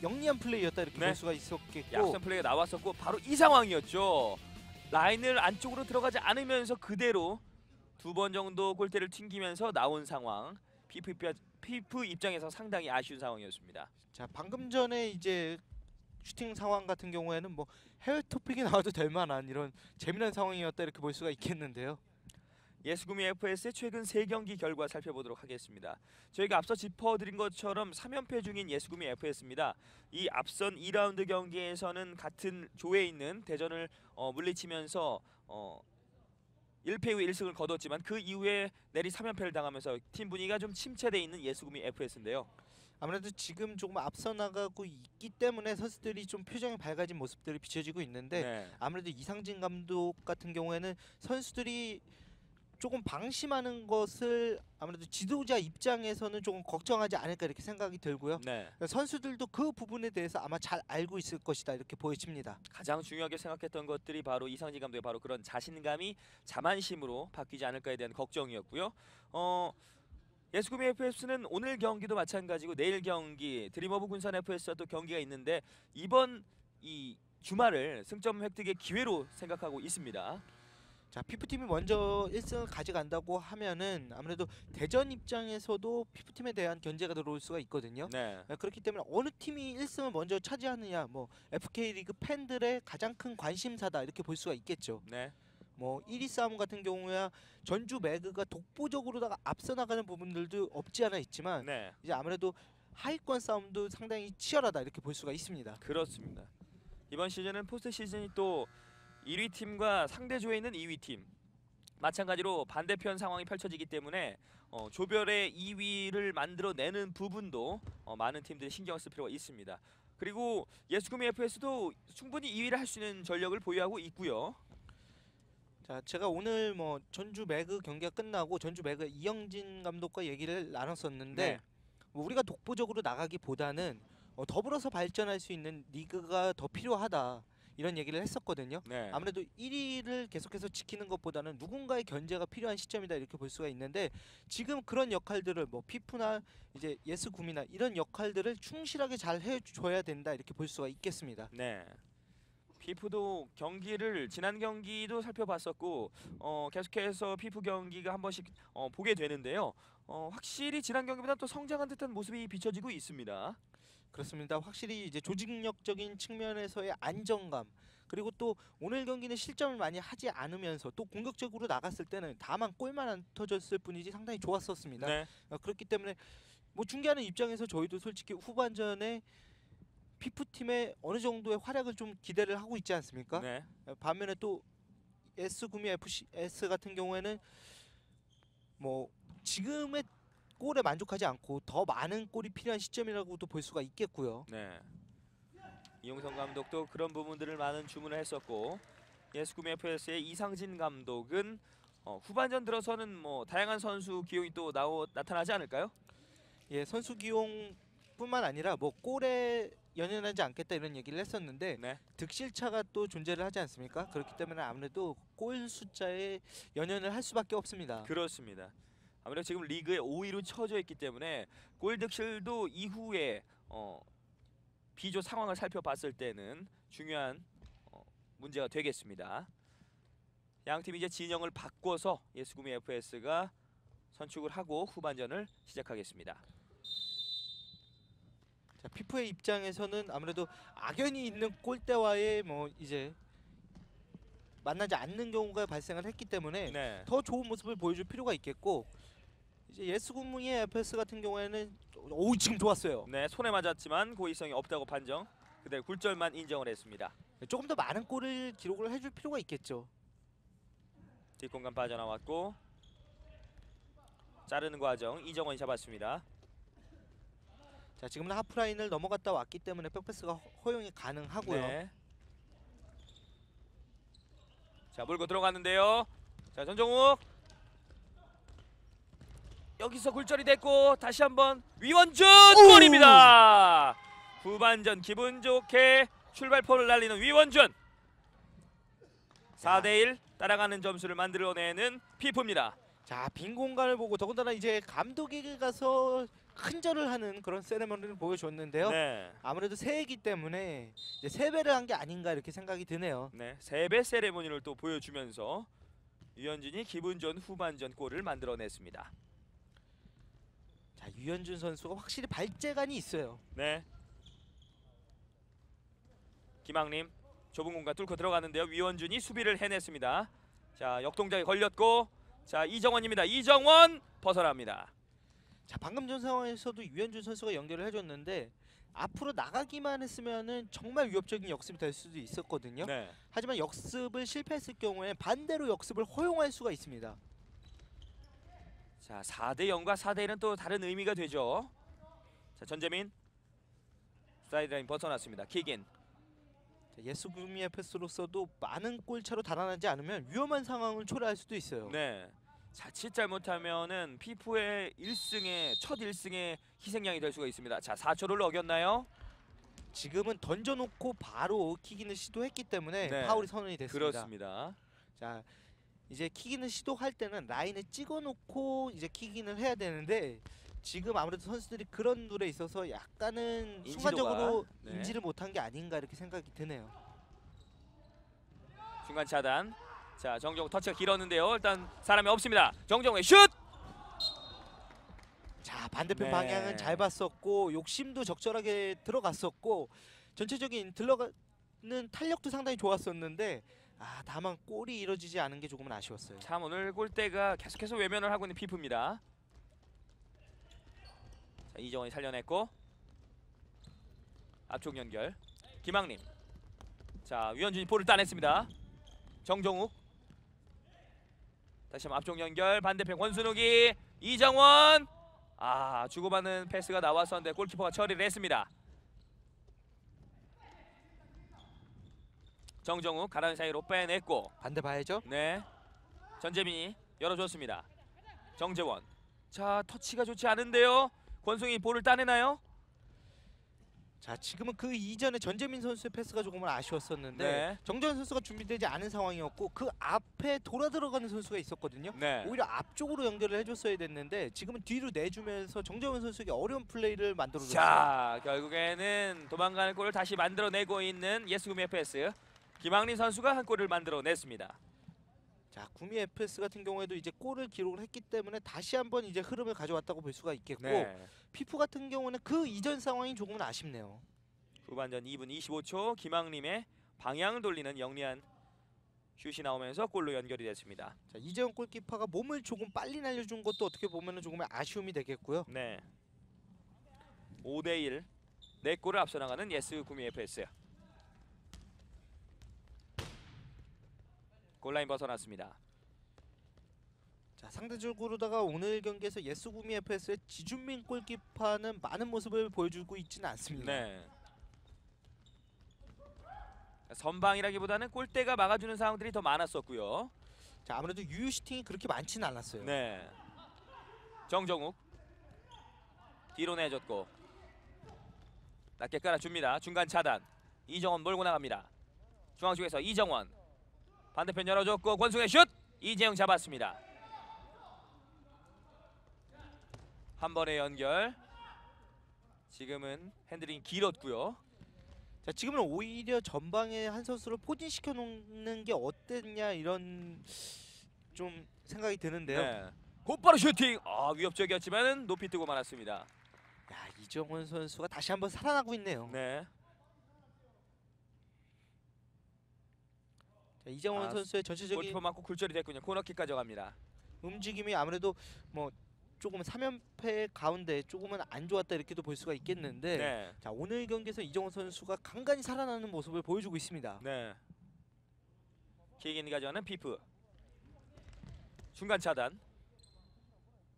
영리한 플레이였다 이렇게 네. 볼 수가 있었겠고, 앞선 플레이가 나왔었고 바로 이 상황이었죠. 라인을 안쪽으로 들어가지 않으면서 그대로 두 번 정도 골대를 튕기면서 나온 상황. 피프 입장에서 상당히 아쉬운 상황이었습니다. 자, 방금 전에 이제 슈팅 상황 같은 경우에는 뭐 해외 토픽이 나와도 될 만한 이런 재미난 상황이었다 이렇게 볼 수가 있겠는데요. 예스구미 FS의 최근 3경기 결과 살펴보도록 하겠습니다. 저희가 앞서 짚어드린 것처럼 3연패 중인 예스구미 FS입니다. 이 앞선 2라운드 경기에서는 같은 조에 있는 대전을 물리치면서 1패 후 1승을 거뒀지만 그 이후에 내리 3연패를 당하면서 팀 분위기가 좀 침체되어 있는 예스구미 FS인데요. 아무래도 지금 조금 앞서 나가고 있기 때문에 선수들이 좀 표정이 밝아진 모습들이 비춰지고 있는데, 네. 아무래도 이상진 감독 같은 경우에는 선수들이 조금 방심하는 것을 아무래도 지도자 입장에서는 조금 걱정하지 않을까 이렇게 생각이 들고요. 네. 선수들도 그 부분에 대해서 아마 잘 알고 있을 것이다 이렇게 보여집니다. 가장 중요하게 생각했던 것들이 바로 이상진 감독의 바로 그런 자신감이 자만심으로 바뀌지 않을까에 대한 걱정이었고요. 예스구미 FS는 오늘 경기도 마찬가지고 내일 경기 드림오브 군산 FS와 또 경기가 있는데 이번 이 주말을 승점 획득의 기회로 생각하고 있습니다. 자, 피프팀이 먼저 1승을 가져간다고 하면은 아무래도 대전 입장에서도 피프팀에 대한 견제가 들어올 수가 있거든요. 네. 그렇기 때문에 어느 팀이 1승을 먼저 차지하느냐, 뭐 FK리그 팬들의 가장 큰 관심사다 이렇게 볼 수가 있겠죠. 네. 뭐 1위 싸움 같은 경우야 전주 매그가 독보적으로다가 앞서 나가는 부분들도 없지 않아 있지만 네. 이제 아무래도 하위권 싸움도 상당히 치열하다 이렇게 볼 수가 있습니다. 그렇습니다. 이번 시즌은 포스트 시즌이 또 1위 팀과 상대 조에 있는 2위 팀 마찬가지로 반대편 상황이 펼쳐지기 때문에 조별의 2위를 만들어내는 부분도 많은 팀들이 신경 쓸 필요가 있습니다. 그리고 예스구미 FS도 충분히 2위를 할 수 있는 전력을 보유하고 있고요. 자, 제가 오늘 뭐 전주 매그 경기가 끝나고 전주 매그 이영진 감독과 얘기를 나눴었는데 네. 뭐 우리가 독보적으로 나가기보다는 더불어서 발전할 수 있는 리그가 더 필요하다 이런 얘기를 했었거든요. 네. 아무래도 1위를 계속해서 지키는 것보다는 누군가의 견제가 필요한 시점이다 이렇게 볼 수가 있는데 지금 그런 역할들을 뭐 피프나 이제 예스구미나 이런 역할들을 충실하게 잘 해줘야 된다 이렇게 볼 수가 있겠습니다. 네. 피프도 경기를 지난 경기도 살펴봤었고 계속해서 피프 경기가 한 번씩 보게 되는데요. 확실히 지난 경기보다 또 성장한 듯한 모습이 비춰지고 있습니다. 그렇습니다. 확실히 이제 조직력적인 측면에서의 안정감 그리고 또 오늘 경기는 실점을 많이 하지 않으면서 또 공격적으로 나갔을 때는 다만 골만 안 터졌을 뿐이지 상당히 좋았었습니다. 네. 그렇기 때문에 뭐 중계하는 입장에서 저희도 솔직히 후반전에 피프팀의 어느 정도의 활약을 좀 기대를 하고 있지 않습니까? 네. 반면에 또 S구미 FCS 같은 경우에는 뭐 지금의 골에 만족하지 않고 더 많은 골이 필요한 시점이라고도 볼 수가 있겠고요. 네. 이용성 감독도 그런 부분들을 많은 주문을 했었고 예스구미 FS의 이상진 감독은 후반전 들어서는 뭐 다양한 선수 기용이 또 나타나지 않을까요? 예, 선수 기용뿐만 아니라 뭐 골에 연연하지 않겠다 이런 얘기를 했었는데 네. 득실차가 또 존재를 하지 않습니까? 그렇기 때문에 아무래도 골 숫자에 연연을 할 수밖에 없습니다. 그렇습니다. 아무래도 지금 리그에 5위로 처져 있기 때문에 골 득실도 이후에 비조 상황을 살펴봤을 때는 중요한 문제가 되겠습니다. 양 팀이 이제 진영을 바꿔서 예스구미 FS가 선축을 하고 후반전을 시작하겠습니다. 자, 피프의 입장에서는 아무래도 악연이 있는 골대와의 뭐 이제 만나지 않는 경우가 발생을 했기 때문에 네. 더 좋은 모습을 보여줄 필요가 있겠고 이제 예스구미의 FS 같은 경우에는 지금 좋았어요. 네, 손에 맞았지만 고의성이 없다고 판정. 그대로 굴절만 인정을 했습니다. 조금 더 많은 골을 기록을 해줄 필요가 있겠죠. 뒷공간 빠져나왔고 자르는 과정 이정원이 잡았습니다. 자, 지금은 하프라인을 넘어갔다 왔기 때문에 백패스가 허용이 가능하고요. 네. 자, 물고 들어갔는데요. 자, 전정욱 여기서 굴절이 됐고 다시 한번 위원준 골입니다. 후반전 기분 좋게 출발포를 날리는 위원준. 4대1 따라가는 점수를 만들어내는 피프입니다. 자, 빈 공간을 보고 더군다나 이제 감독에게 가서 큰절을 하는 그런 세레머니를 보여줬는데요. 네. 아무래도 새해이기 때문에 이제 세배를 한 게 아닌가 이렇게 생각이 드네요. 네, 3배 세레모니를 또 보여주면서 유현준이 기분 좋은 후반전 골을 만들어냈습니다. 자, 유현준 선수가 확실히 발재간이 있어요. 네. 김학림 좁은 공간 뚫고 들어가는데요. 위원준이 수비를 해냈습니다. 자, 역동작에 걸렸고 자, 이정원입니다. 이정원 벗어납니다. 자, 방금 전 상황에서도 유현준 선수가 연결을 해줬는데 앞으로 나가기만 했으면은 정말 위협적인 역습이 될 수도 있었거든요. 네. 하지만 역습을 실패했을 경우에 반대로 역습을 허용할 수가 있습니다. 자, 4대0과 4대1은 또 다른 의미가 되죠. 자, 전재민 사이드라인 벗어났습니다. 킥인. 자, 예스구미의 패스로서도 많은 골차로 달아나지 않으면 위험한 상황을 초래할 수도 있어요. 네. 자칫 잘못하면은 피프의 1승의 첫 1승의 희생양이 될 수가 있습니다. 자, 4초를 어겼나요? 지금은 던져놓고 바로 킥인을 시도했기 때문에 네. 파울이 선언이 됐습니다. 그렇습니다. 자, 이제 킥인을 시도할 때는 라인에 찍어놓고 이제 킥인을 해야 되는데 지금 아무래도 선수들이 그런 룰에 있어서 약간은 인지도가, 순간적으로 네. 인지를 못한 게 아닌가 이렇게 생각이 드네요. 중간 차단. 자, 정정욱 터치가 길었는데요. 일단 사람이 없습니다. 정정욱의 슛! 자, 반대편 네. 방향은 잘 봤었고 욕심도 적절하게 들어갔었고 전체적인 들어가는 탄력도 상당히 좋았었는데 다만 골이 이뤄지지 않은 게 조금은 아쉬웠어요. 참 오늘 골대가 계속해서 외면을 하고 있는 피프입니다. 자, 이정원이 살려냈고 앞쪽 연결 김학림. 자, 유현준이 볼을 따냈습니다. 정정욱 다시 한번 앞쪽 연결 반대편 권순욱이 이정원. 주고받는 패스가 나왔었는데 골키퍼가 처리를 했습니다. 정정욱 가라앉은 사이로 빼냈고 반대 봐야죠. 네, 전재민이 열어줬습니다. 정재원. 자, 터치가 좋지 않은데요. 권승이 볼을 따내나요? 자, 지금은 그 이전에 전재민 선수의 패스가 조금은 아쉬웠었는데 네. 정재원 선수가 준비되지 않은 상황이었고 그 앞에 돌아 들어가는 선수가 있었거든요. 네. 오히려 앞쪽으로 연결을 해줬어야 됐는데 지금은 뒤로 내주면서 정재원 선수에게 어려운 플레이를 만들어줬어요. 자, 결국에는 도망가는 골을 다시 만들어내고 있는 예스구미 FS 김학린 선수가 한 골을 만들어냈습니다. 자, 구미 FS 같은 경우에도 이제 골을 기록을 했기 때문에 다시 한번 이제 흐름을 가져왔다고 볼 수가 있겠고 네. 피프 같은 경우는 그 이전 상황이 조금은 아쉽네요. 후반전 2분 25초 김학림의 방향을 돌리는 영리한 슛이 나오면서 골로 연결이 됐습니다. 자, 이재용 골키퍼가 몸을 조금 빨리 날려준 것도 어떻게 보면 조금의 아쉬움이 되겠고요. 네. 5대1 4골을 앞서 나가는 예스구미 FS. 골라인 벗어났습니다. 자, 상대적으로다가 오늘 경기에서 예스구미 FS의 지준민 골키퍼는 많은 모습을 보여주고 있지는 않습니다. 네. 선방이라기보다는 골대가 막아주는 상황들이 더 많았었고요. 자, 아무래도 유유 슈팅이 그렇게 많지는 않았어요. 네. 정정욱 뒤로 내줬고 낮게 깔아줍니다. 중간 차단. 이정원 몰고 나갑니다. 중앙 쪽에서 이정원 반대편 열어줬고 권승의 슛! 이재영 잡았습니다. 한 번의 연결. 지금은 핸들링이 길었고요. 자, 지금은 오히려 전방에 한 선수를 포진시켜 놓는 게 어땠냐 이런 좀 생각이 드는데요. 네. 곧바로 슈팅! 위협적이었지만 높이 뜨고 말았습니다. 야, 이정원 선수가 다시 한번 살아나고 있네요. 네. 자, 이정원 선수의 전체적인 골키퍼 맞고 굴절이 됐군요. 코너킥 가져갑니다. 움직임이 아무래도 뭐 조금 3연패 가운데 조금은 안 좋았다 이렇게도 볼 수가 있겠는데 네. 자, 오늘 경기에서 이정원 선수가 간간히 살아나는 모습을 보여주고 있습니다. 네. 킥인 가져가는 피프. 중간 차단.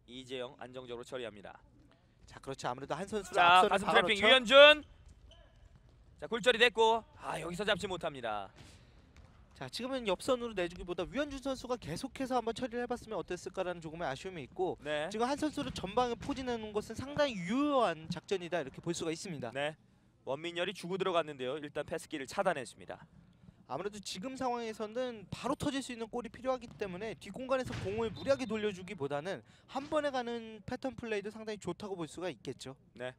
이재영 안정적으로 처리합니다. 자, 그렇죠. 아무래도 한 선수를 자, 앞서는 가슴 바로 트래핑 쳐- 유현준. 자, 굴절이 됐고 여기서 잡지 못합니다. 자, 지금은 옆선으로 내주기보다 유현준 선수가 계속해서 한번 처리를 해봤으면 어땠을까라는 조금의 아쉬움이 있고 네. 지금 한 선수를 전방에 포진해 놓은 것은 상당히 유효한 작전이다 이렇게 볼 수가 있습니다. 네. 원민열이 주고 들어갔는데요. 일단 패스기를 차단했습니다. 아무래도 지금 상황에서는 바로 터질 수 있는 골이 필요하기 때문에 뒷공간에서 공을 무리하게 돌려주기보다는 한 번에 가는 패턴 플레이도 상당히 좋다고 볼 수가 있겠죠. 네.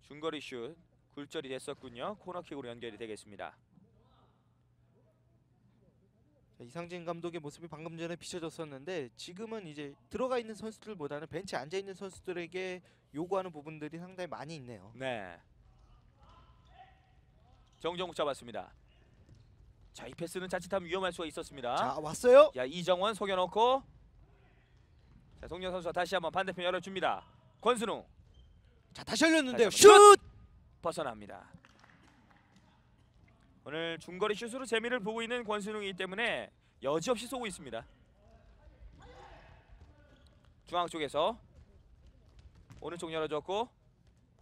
중거리 슛 굴절이 됐었군요. 코너킥으로 연결이 되겠습니다. 자, 이상진 감독의 모습이 방금 전에 비춰졌었는데 지금은 이제 들어가 있는 선수들보다는 벤치에 앉아 있는 선수들에게 요구하는 부분들이 상당히 많이 있네요. 네. 정정욱 잡았습니다. 자, 이 패스는 자칫하면 위험할 수가 있었습니다. 자, 왔어요. 야, 이정원 속여놓고 자, 송영 선수가 다시 한번 반대편 열어줍니다. 권순웅 자, 다시 열렸는데요. 다시 슛! 한번 벗어납니다. 오늘 중거리 슛으로 재미를 보고 있는 권순웅이기 때문에 여지없이 쏘고 있습니다. 중앙 쪽에서 오른쪽 열어줬고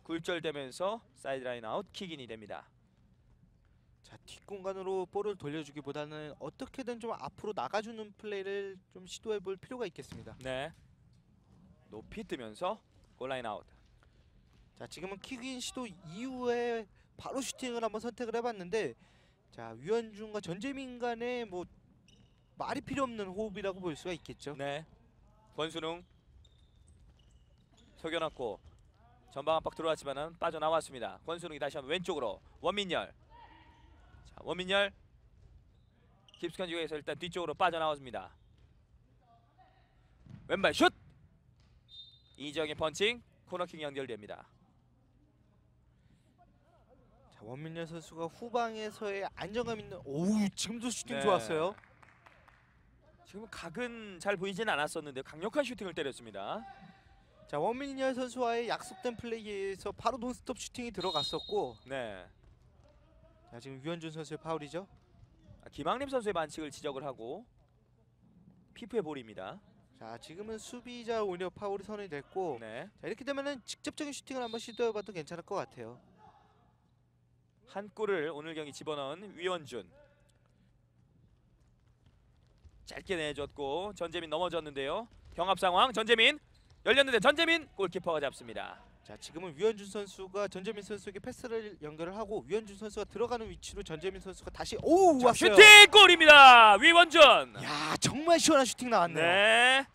굴절되면서 사이드라인 아웃 킥인이 됩니다. 자, 뒷공간으로 볼을 돌려주기보다는 어떻게든 좀 앞으로 나가주는 플레이를 좀 시도해볼 필요가 있겠습니다. 네. 높이 뜨면서 골라인 아웃. 자, 지금은 킥인 시도 이후에 바로 슈팅을 한번 선택을 해봤는데 자, 유현준과 전재민 간의 뭐 말이 필요 없는 호흡이라고 볼 수가 있겠죠. 네. 권순웅 속여놨고 전방 압박 들어왔지만은 빠져나왔습니다. 권순웅이 다시 한번 왼쪽으로 원민열. 자, 원민열 깊숙한 지역에서 일단 뒤쪽으로 빠져나왔습니다. 왼발 슛! 이정의 펀칭, 코너킥 연결됩니다. 자, 원민열 선수가 후방에서의 안정감 있는 지금도 슈팅 네. 좋았어요. 지금 각은 잘 보이진 않았었는데 강력한 슈팅을 때렸습니다. 자, 원민열 선수와의 약속된 플레이에서 바로 논스톱 슈팅이 들어갔었고, 네. 자, 지금 유현준 선수의 파울이죠. 김학림 선수의 반칙을 지적을 하고 피프의 볼입니다. 자, 지금은 수비자 오히려 파울이 선언이 됐고, 네. 자, 이렇게 되면은 직접적인 슈팅을 한번 시도해봐도 괜찮을 것 같아요. 한 골을 오늘 경기 집어넣은 위원준. 짧게 내줬고 전재민 넘어졌는데요. 경합 상황 전재민 열렸는데 전재민 골키퍼가 잡습니다. 자, 지금은 유현준 선수가 전재민 선수에게 패스를 연결을 하고 위현준 선수가 들어가는 위치로 전재민 선수가 다시 왔어요. 슈팅 골입니다. 위원준. 야, 정말 시원한 슈팅 나왔네요. 네.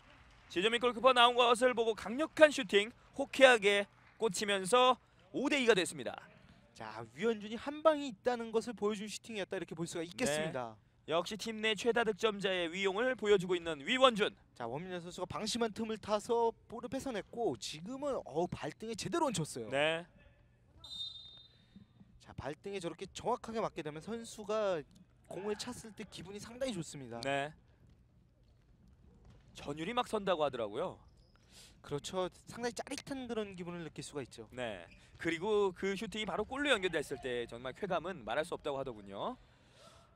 지조민 골키퍼 나온 것을 보고 강력한 슈팅 호쾌하게 꽂히면서 5대2가 됐습니다. 자, 위현준이 한 방이 있다는 것을 보여준 슈팅이었다 이렇게 볼 수가 있겠습니다. 역시 팀 내 최다 득점자의 위용을 보여주고 있는 위원준. 자, 원민현 선수가 방심한 틈을 타서 볼을 뺏어냈고 지금은 발등에 제대로 얹혔어요. 네. 자, 발등에 저렇게 정확하게 맞게 되면 선수가 공을 찼을 때 기분이 상당히 좋습니다. 네. 전율이 막 선다고 하더라고요. 그렇죠. 상당히 짜릿한 그런 기분을 느낄 수가 있죠. 네. 그리고 그 슈팅이 바로 골로 연결됐을 때 정말 쾌감은 말할 수 없다고 하더군요.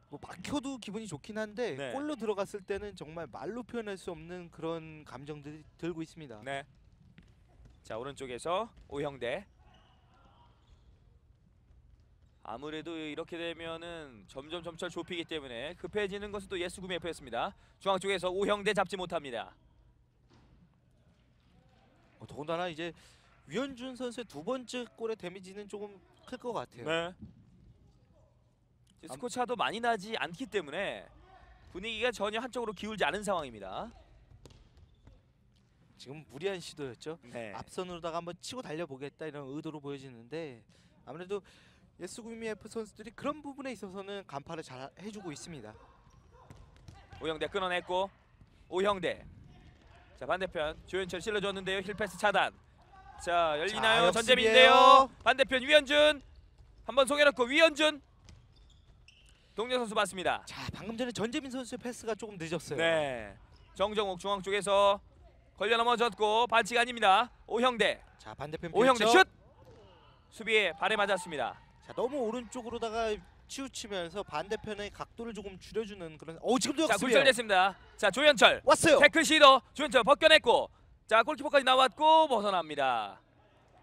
뭐 막혀도 기분이 좋긴 한데 네. 골로 들어갔을 때는 정말 말로 표현할 수 없는 그런 감정들이 들고 있습니다. 네. 자, 오른쪽에서 오형대. 아무래도 이렇게 되면은 점점 점차 좁히기 때문에 급해지는 것은 또 예스구미 F였습니다. 중앙 쪽에서 오형대 잡지 못합니다. 더군다나 이제 위현준 선수의 두 번째 골의 데미지는 조금 클 것 같아요. 네. 스코차도 많이 나지 않기 때문에 분위기가 전혀 한쪽으로 기울지 않은 상황입니다. 지금 무리한 시도였죠. 네. 앞선으로다가 한번 치고 달려보겠다 이런 의도로 보여지는데 아무래도 예스구미 F 선수들이 그런 부분에 있어서는 간파를 잘 해주고 있습니다. 오형대 끊어냈고 오형대. 자, 반대편 조현철 실어줬는데요. 힐패스 차단. 자, 열리나요? 자, 전재민인데요. 역습이에요. 반대편 위현준. 한번 속여놓고 위현준. 동료 선수 맞습니다. 자, 방금 전에 전재민 선수의 패스가 조금 늦었어요. 네. 정정욱 중앙 쪽에서 걸려 넘어졌고 반칙 아닙니다. 오형대. 자, 반대편 오형대 피했죠? 슛. 수비에 발에 맞았습니다. 자, 너무 오른쪽으로다가 치우치면서 반대편의 각도를 조금 줄여주는 그런. 지금도 자, 역습이에요. 굴절됐습니다. 자, 조현철. 왔어요. 태클 시도. 조현철 벗겨냈고. 자, 골키퍼까지 나왔고 벗어납니다.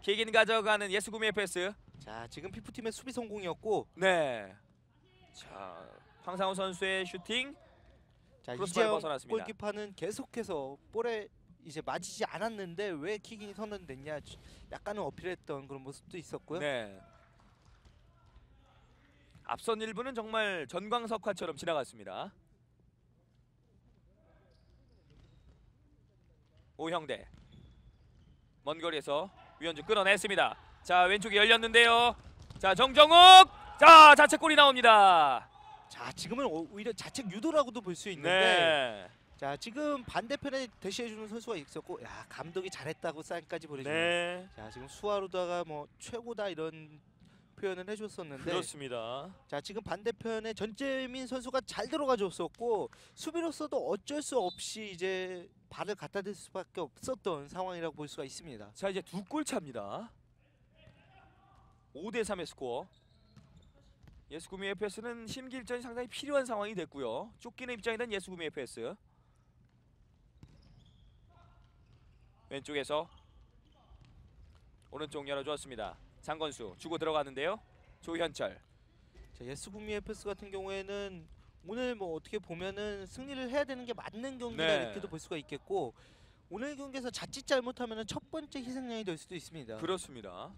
킥인 가져가는 예스구미의 패스. 자, 지금 피프팀의 수비 성공이었고, 네. 자, 황상우 선수의 슈팅. 자, 크로스바를 이재영 벗어났습니다. 골키퍼는 계속해서 볼에 이제 맞이지 않았는데 왜 킥인이 선언됐냐 약간은 어필했던 그런 모습도 있었고요. 네. 앞선 1부는 정말 전광석화처럼 지나갔습니다. 오형대. 먼 거리에서 위현준 끌어냈습니다. 자, 왼쪽이 열렸는데요. 자, 정정욱. 자, 자책골이 나옵니다. 자, 지금은 오히려 자책 유도라고도 볼 수 있는데, 네. 자, 지금 반대편에 대시해주는 선수가 있었고, 야, 감독이 잘했다고 사인까지 보내주네요. 네. 자, 지금 수아로다가 뭐 최고다 이런 표현을 해줬었는데, 그렇습니다. 자, 지금 반대편에 전재민 선수가 잘 들어가줬었고 수비로서도 어쩔 수 없이 이제 발을 갖다 댈 수밖에 없었던 상황이라고 볼 수가 있습니다. 자, 이제 두 골 차입니다. 5대3의 스코어. 예스구미 FS는 심기일전이 상당히 필요한 상황이 됐고요. 쫓기는 입장이 된 예스구미 FS. 왼쪽에서 오른쪽 열어주었습니다. 장건수 주고 들어가는데요. 조현철. 자, 예스구미 FS 같은 경우에는 오늘 뭐 어떻게 보면은 승리를 해야 되는 게 맞는 경기다 네. 이렇게도 볼 수가 있겠고, 오늘 경기에서 자칫 잘못하면은 첫 번째 희생양이 될 수도 있습니다. 그렇습니다.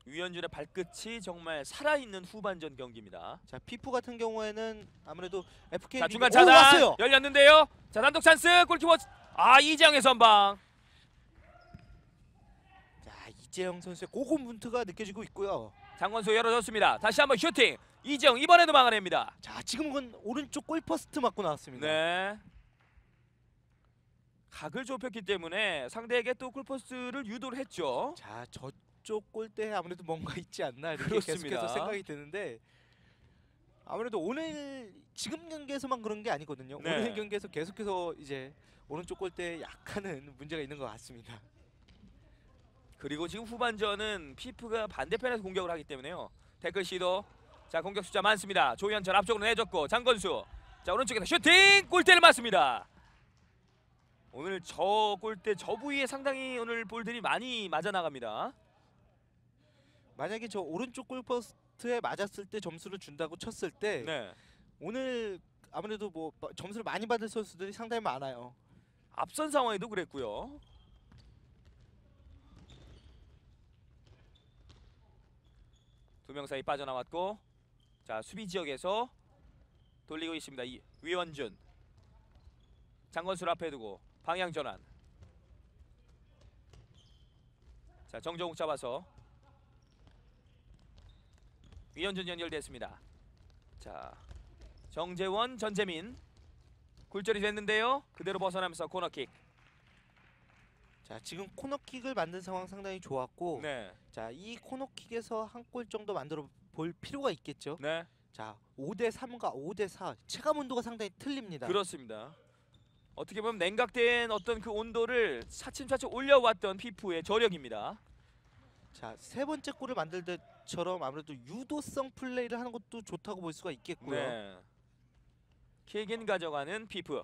위현준의 발끝이 정말 살아있는 후반전 경기입니다. 자, 피프 같은 경우에는 아무래도 FK 자, 중간 왔어요. 차단 열렸는데요. 자, 단독 찬스 골키퍼. 이재영의 선방. 자, 이재영 선수의 고군분투가 느껴지고 있고요. 장건수 열어줬습니다. 다시 한번 슈팅. 이재영 이번에도 막아냅니다. 자, 지금은 오른쪽 골 퍼스트 맞고 나왔습니다. 네. 각을 좁혔기 때문에 상대에게 또 골포스트를 유도를 했죠. 자, 저쪽 골대에 아무래도 뭔가 있지 않나 이렇게 그렇습니다. 계속해서 생각이 드는데 아무래도 오늘 지금 경기에서만 그런 게 아니거든요. 네. 오늘 경기에서 계속해서 이제 오른쪽 골대에 약간은 문제가 있는 것 같습니다. 그리고 지금 후반전은 피프가 반대편에서 공격을 하기 때문에요. 태클 시도. 자, 공격 숫자 많습니다. 조현철 앞쪽으로 내줬고 장건수. 자, 오른쪽에서 슈팅! 골대를 맞습니다. 오늘 저 골대 저 부위에 상당히 오늘 볼들이 많이 맞아 나갑니다. 만약에 저 오른쪽 골 퍼스트에 맞았을 때 점수를 준다고 쳤을 때 네. 오늘 아무래도 뭐 점수를 많이 받을 선수들이 상당히 많아요. 앞선 상황에도 그랬고요. 두 명 사이 빠져나왔고, 자, 수비 지역에서 돌리고 있습니다. 위원준. 장건수를 앞에 두고 방향 전환. 자, 정정욱 잡아서 위원준 연결됐습니다. 자, 정재원, 전재민 굴절이 됐는데요. 그대로 벗어나면서 코너킥. 자, 지금 코너킥을 만든 상황 상당히 좋았고 네, 자, 이 코너킥에서 한 골 정도 만들어 볼 필요가 있겠죠. 네, 자, 5대 3과 5대 4 체감 온도가 상당히 틀립니다. 그렇습니다. 어떻게 보면 냉각된 어떤 그 온도를 차츰차츰 올려왔던 피프의 저력입니다. 자, 세 번째 골을 만들 때처럼 아무래도 유도성 플레이를 하는 것도 좋다고 볼 수가 있겠고요. 네. 킥인 가져가는 피프.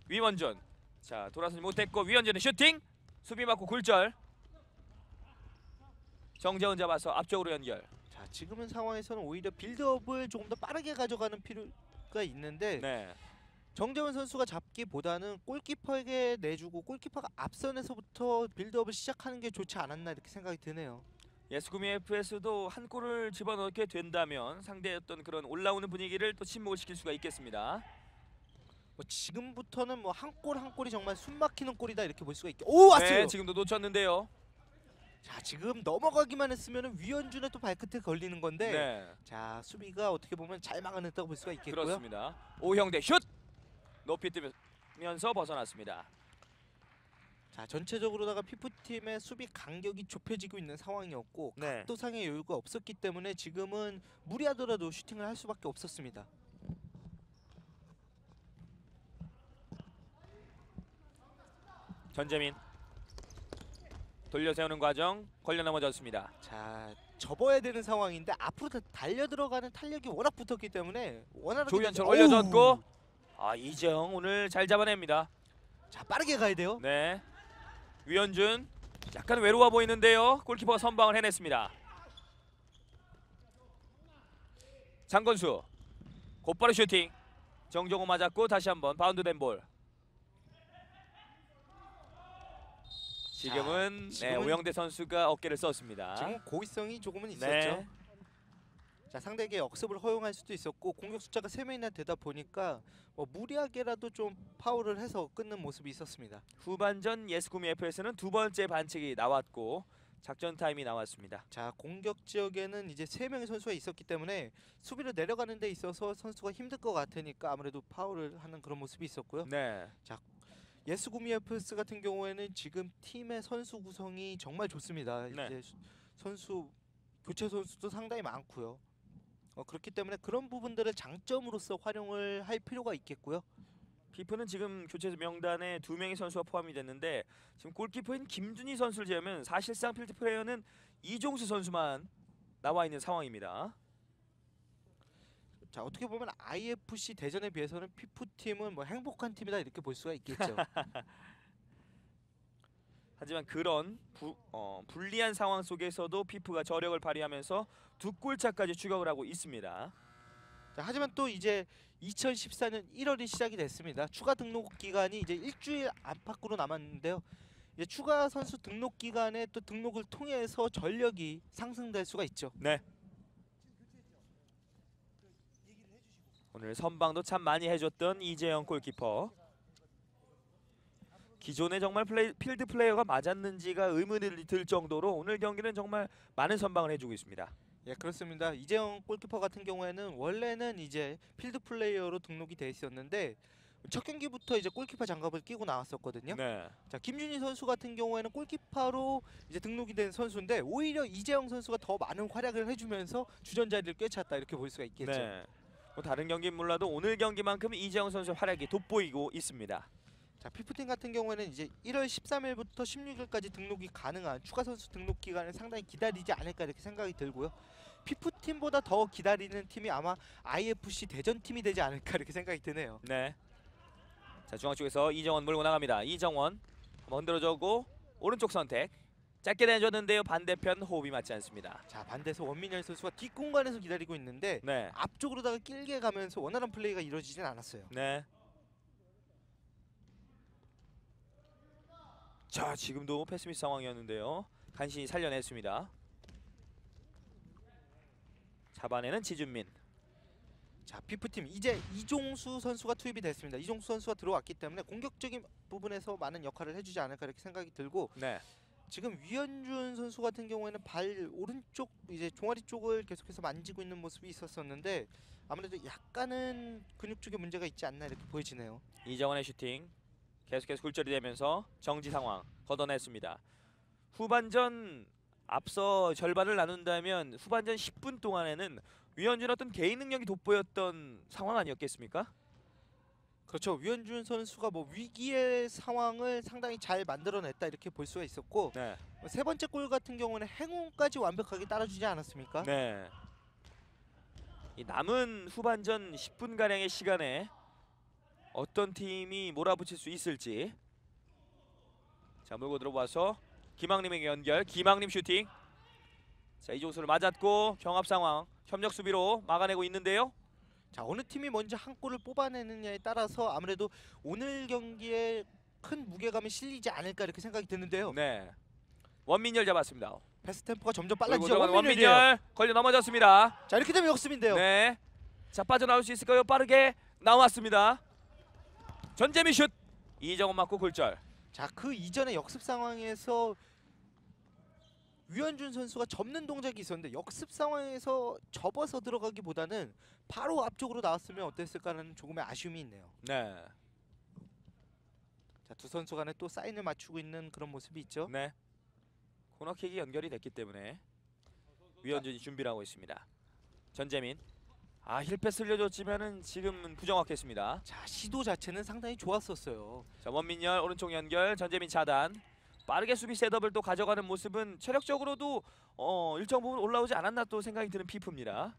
위원준. 자, 돌아서지 못했고 위원준의 슈팅. 수비 맞고 굴절. 정재원 잡아서 앞쪽으로 연결. 자, 지금은 상황에서는 오히려 빌드업을 조금 더 빠르게 가져가는 필요가 있는데 네. 정재원 선수가 잡기보다는 골키퍼에게 내주고 골키퍼가 앞선에서부터 빌드업을 시작하는 게 좋지 않았나 이렇게 생각이 드네요. 예스구미 FS도 한 골을 집어넣게 된다면 상대의 어떤 그런 올라오는 분위기를 또 침묵을 시킬 수가 있겠습니다. 뭐 지금부터는 뭐 한 골 한 골이 정말 숨막히는 골이다 이렇게 볼 수가 있겠. 오, 왔어요. 네, 지금도 놓쳤는데요. 자, 지금 넘어가기만 했으면 위원준의 또 발끝에 걸리는 건데 네, 자, 수비가 어떻게 보면 잘 막아냈다고 볼 수가 있겠고요. 그렇습니다. 오형대 슛! 높이 뜨면서 벗어났습니다. 자, 전체적으로다가 피프팀의 수비 간격이 좁혀지고 있는 상황이었고 네. 각도상의 여유가 없었기 때문에 지금은 무리하더라도 슈팅을 할 수밖에 없었습니다. 전재민. 돌려 세우는 과정 걸려 넘어졌습니다. 자, 접어야 되는 상황인데 앞으로 달려 들어가는 탄력이 워낙 붙었기 때문에 원활하게 조현철 어우! 올려줬고, 아, 이재영 오늘 잘 잡아냅니다. 자, 빠르게 가야 돼요. 네. 위원준 약간 외로워 보이는데요. 골키퍼가 선방을 해냈습니다. 장건수 곧바로 슈팅. 정종호 맞았고 다시 한번 바운드된 볼. 지금은, 네, 지금은- 오영대 선수가 어깨를 썼습니다. 지금 고의성이 조금은 있었죠. 네. 자, 상대에게 역습을 허용할 수도 있었고 공격 숫자가 3명이나 되다 보니까 뭐 무리하게라도 좀 파울을 해서 끊는 모습이 있었습니다. 후반전 예스구미 FS는 두 번째 반칙이 나왔고 작전 타임이 나왔습니다. 자, 공격 지역에는 이제 3명의 선수가 있었기 때문에 수비를 내려가는 데 있어서 선수가 힘들 것 같으니까 아무래도 파울을 하는 그런 모습이 있었고요. 네. 예스구미 FS 같은 경우에는 지금 팀의 선수 구성이 정말 좋습니다. 네. 이제 선수 교체 선수도 상당히 많고요. 그렇기 때문에 그런 부분들을 장점으로서 활용을 할 필요가 있겠고요. 피프는 지금 교체 명단에 2명의 선수가 포함이 됐는데 지금 골키퍼인 김준희 선수를 제외하면 사실상 필드 플레이어는 이종수 선수만 나와 있는 상황입니다. 자, 어떻게 보면 IFC 대전에 비해서는 피프 팀은 뭐 행복한 팀이다 이렇게 볼 수가 있겠죠. 하지만 그런 불리한 상황 속에서도 피프가 저력을 발휘하면서 2골차까지 추격을 하고 있습니다. 자, 하지만 또 이제 2014년 1월이 시작이 됐습니다. 추가 등록 기간이 이제 일주일 안팎으로 남았는데요. 이제 추가 선수 등록 기간에 또 등록을 통해서 전력이 상승될 수가 있죠. 네. 오늘 선방도 참 많이 해줬던 이재영 골키퍼. 기존에 정말 필드 플레이어가 맞았는지가 의문이 들 정도로 오늘 경기는 정말 많은 선방을 해주고 있습니다. 예, 그렇습니다. 이재영 골키퍼 같은 경우에는 원래는 이제 필드 플레이어로 등록이 돼 있었는데 첫 경기부터 이제 골키퍼 장갑을 끼고 나왔었거든요. 네. 자, 김준희 선수 같은 경우에는 골키퍼로 이제 등록이 된 선수인데 오히려 이재영 선수가 더 많은 활약을 해주면서 주전 자리를 꿰찼다 이렇게 볼 수가 있겠죠. 네. 뭐 다른 경기는 몰라도 오늘 경기만큼 이재영 선수의 활약이 돋보이고 있습니다. 자, 피프팀 같은 경우에는 이제 1월 13일부터 16일까지 등록이 가능한 추가 선수 등록 기간을 상당히 기다리지 않을까 이렇게 생각이 들고요. 피프팀보다 더 기다리는 팀이 아마 IFC 대전팀이 되지 않을까 이렇게 생각이 드네요. 네. 자, 중앙 쪽에서 이정원 몰고 나갑니다. 이정원 한번 흔들어주고 오른쪽 선택. 짧게 내줬는데요. 반대편 호흡이 맞지 않습니다. 자, 반대에서 원민열 선수가 뒷공간에서 기다리고 있는데 네. 앞쪽으로다가 길게 가면서 원활한 플레이가 이루어지진 않았어요. 네. 자, 지금도 패스미스 상황이었는데요. 간신히 살려냈습니다. 잡아내는 지준민. 자, 피프팀 이제 이종수 선수가 투입이 됐습니다. 이종수 선수가 들어왔기 때문에 공격적인 부분에서 많은 역할을 해주지 않을까 이렇게 생각이 들고 네. 지금 위현준 선수 같은 경우에는 발 오른쪽 이제 종아리 쪽을 계속해서 만지고 있는 모습이 있었었는데 아무래도 약간은 근육 쪽에 문제가 있지 않나 이렇게 보여지네요. 이정원의 슈팅 계속해서 굴절이 되면서 정지 상황 걷어냈습니다. 후반전 앞서 절반을 나눈다면 후반전 10분 동안에는 위현준 어떤 개인 능력이 돋보였던 상황 아니었겠습니까? 그렇죠. 위현준 선수가 뭐 위기의 상황을 상당히 잘 만들어냈다 이렇게 볼 수가 있었고 네. 세 번째 골 같은 경우는 행운까지 완벽하게 따라주지 않았습니까? 네. 이 남은 후반전 10분 가량의 시간에 어떤 팀이 몰아붙일 수 있을지. 자, 몰고 들어와서 김학림에게 연결. 김학림 슈팅. 자, 이종수를 맞았고 경합 상황. 협력 수비로 막아내고 있는데요. 자, 어느 팀이 먼저 한 골을 뽑아내느냐에 따라서 아무래도 오늘 경기에 큰 무게감이 실리지 않을까 이렇게 생각이 드는데요. 네. 원민열 잡았습니다. 패스 템포가 점점 몰고 빨라지죠. 들어가는 원민열이에요. 원민열 걸려 넘어졌습니다. 자, 이렇게 되면 역습인데요. 네. 자, 빠져나올 수 있을까요? 빠르게 나왔습니다. 전재미 슛. 이정원 맞고 골절. 자, 그 이전의 역습 상황에서 위현준 선수가 접는 동작이 있었는데 역습 상황에서 접어서 들어가기보다는 바로 앞쪽으로 나왔으면 어땠을까라는 조금의 아쉬움이 있네요. 네. 자, 두 선수 간에 또 사인을 맞추고 있는 그런 모습이 있죠. 네. 코너킥이 연결이 됐기 때문에 위현준이 준비를 하고 있습니다. 전재민. 아, 힐패스 흘려줬지만은 지금은 부정확했습니다. 자, 시도 자체는 상당히 좋았었어요. 자, 원민열 오른쪽 연결. 전재민 차단. 빠르게 수비 셋업을 또 가져가는 모습은 체력적으로도 일정 부분 올라오지 않았나 또 생각이 드는 피프입니다.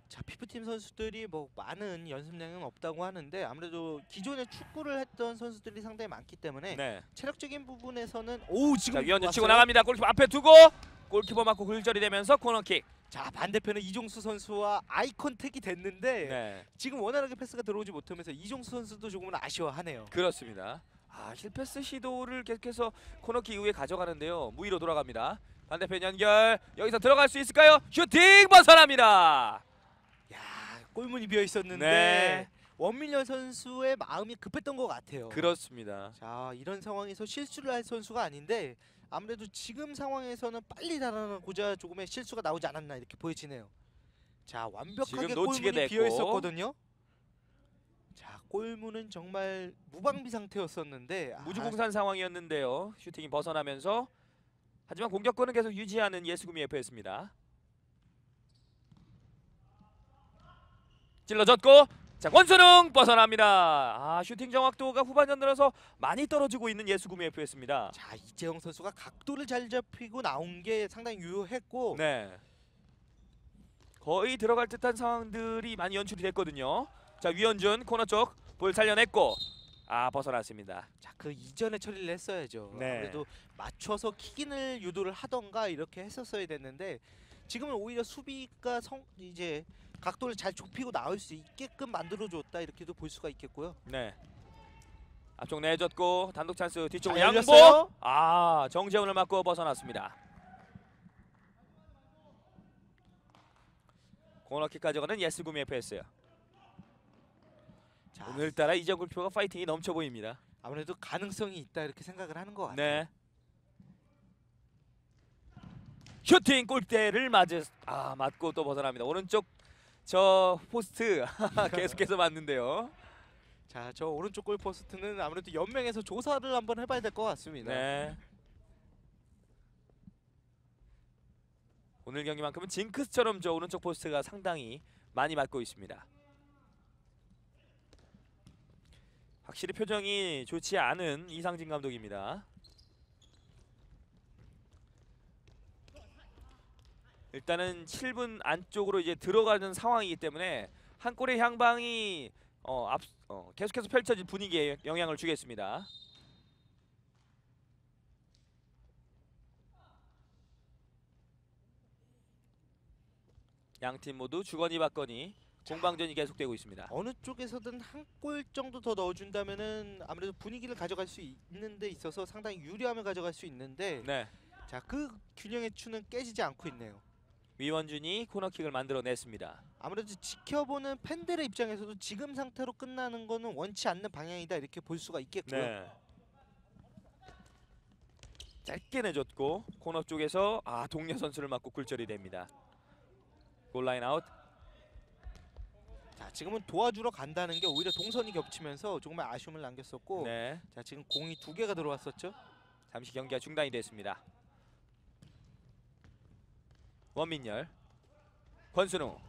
자, 피프팀 선수들이 뭐 많은 연습량은 없다고 하는데 아무래도 기존에 축구를 했던 선수들이 상당히 많기 때문에 네. 체력적인 부분에서는 오, 지금 자, 위현준 치고 왔어요. 나갑니다. 골키퍼 앞에 두고 골키퍼 맞고 굴절이 되면서 코너킥. 자, 반대편은 이종수 선수와 아이 컨택이 됐는데 네. 지금 원활하게 패스가 들어오지 못하면서 이종수 선수도 조금은 아쉬워하네요. 그렇습니다. 아, 힐패스 시도를 계속해서 코너킥 이후에 가져가는데요. 무위로 돌아갑니다. 반대편 연결. 여기서 들어갈 수 있을까요? 슈팅 벗어납니다. 야, 골문이 비어 있었는데 네. 원민열 선수의 마음이 급했던 것 같아요. 그렇습니다. 자, 이런 상황에서 실수를 할 선수가 아닌데 아무래도 지금 상황에서는 빨리 달아나고자 조금의 실수가 나오지 않았나 이렇게 보여지네요. 자, 완벽하게 지금 놓치게 골문이 됐고. 비어 있었거든요. 자, 골문은 정말 무방비 상태였었는데 무주공산 상황이었는데요. 슈팅이 벗어나면서 하지만 공격권은 계속 유지하는 예수구미 FS입니다. 찔러졌고 자, 권순웅 벗어납니다. 아, 슈팅 정확도가 후반전 들어서 많이 떨어지고 있는 예수구미 FS입니다. 자, 이재영 선수가 각도를 잘 잡히고 나온 게 상당히 유효했고 네. 거의 들어갈 듯한 상황들이 많이 연출이 됐거든요. 자, 위현준 코너 쪽 볼 살려냈고 아, 벗어났습니다. 자, 그 이전에 처리를 했어야죠. 네. 아무래도 맞춰서 킥인을 유도를 하던가 이렇게 했었어야 됐는데 지금은 오히려 수비가 이제 각도를 잘 좁히고 나올 수 있게끔 만들어줬다 이렇게도 볼 수가 있겠고요. 네. 앞쪽 내줬고 단독 찬스 뒤쪽 자, 양보. 열렸어요. 아, 정재훈을 맞고 벗어났습니다. 코너킥 가져가는 예스구미 FS요. 자, 오늘따라 이정 골표가 파이팅이 넘쳐 보입니다. 아무래도 가능성이 있다 이렇게 생각을 하는 것 같아요. 네. 슈팅 골대를 맞고 또 벗어납니다. 오른쪽 저 포스트 계속해서 맞는데요. 자, 저 오른쪽 골 포스트는 아무래도 연맹에서 조사를 한번 해봐야 될 것 같습니다. 네. 오늘 경기만큼은 징크스처럼 저 오른쪽 포스트가 상당히 많이 맞고 있습니다. 확실히 표정이 좋지 않은 이상진 감독입니다. 일단은 7분 안쪽으로 이제 들어가는 상황이기 때문에 한 골의 향방이 계속해서 펼쳐진 분위기에 영향을 주겠습니다. 양팀 모두 주거니 받거니 공방전이 계속되고 있습니다. 어느 쪽에서든 한 골 정도 더 넣어준다면은 아무래도 분위기를 가져갈 수 있는 데 있어서 상당히 유리함을 가져갈 수 있는데 네. 자, 그 균형의 추는 깨지지 않고 있네요. 위원준이 코너킥을 만들어냈습니다. 아무래도 지켜보는 팬들의 입장에서도 지금 상태로 끝나는 거는 원치 않는 방향이다 이렇게 볼 수가 있겠고요. 네. 짧게 내줬고 코너 쪽에서 동료 선수를 맞고 굴절이 됩니다. 골라인 아웃. 자, 지금은 도와주러 간다는 게 오히려 동선이 겹치면서 조금의 아쉬움을 남겼었고 네. 자, 지금 공이 2개가 들어왔었죠. 잠시 경기가 중단이 됐습니다. 원민열, 권순우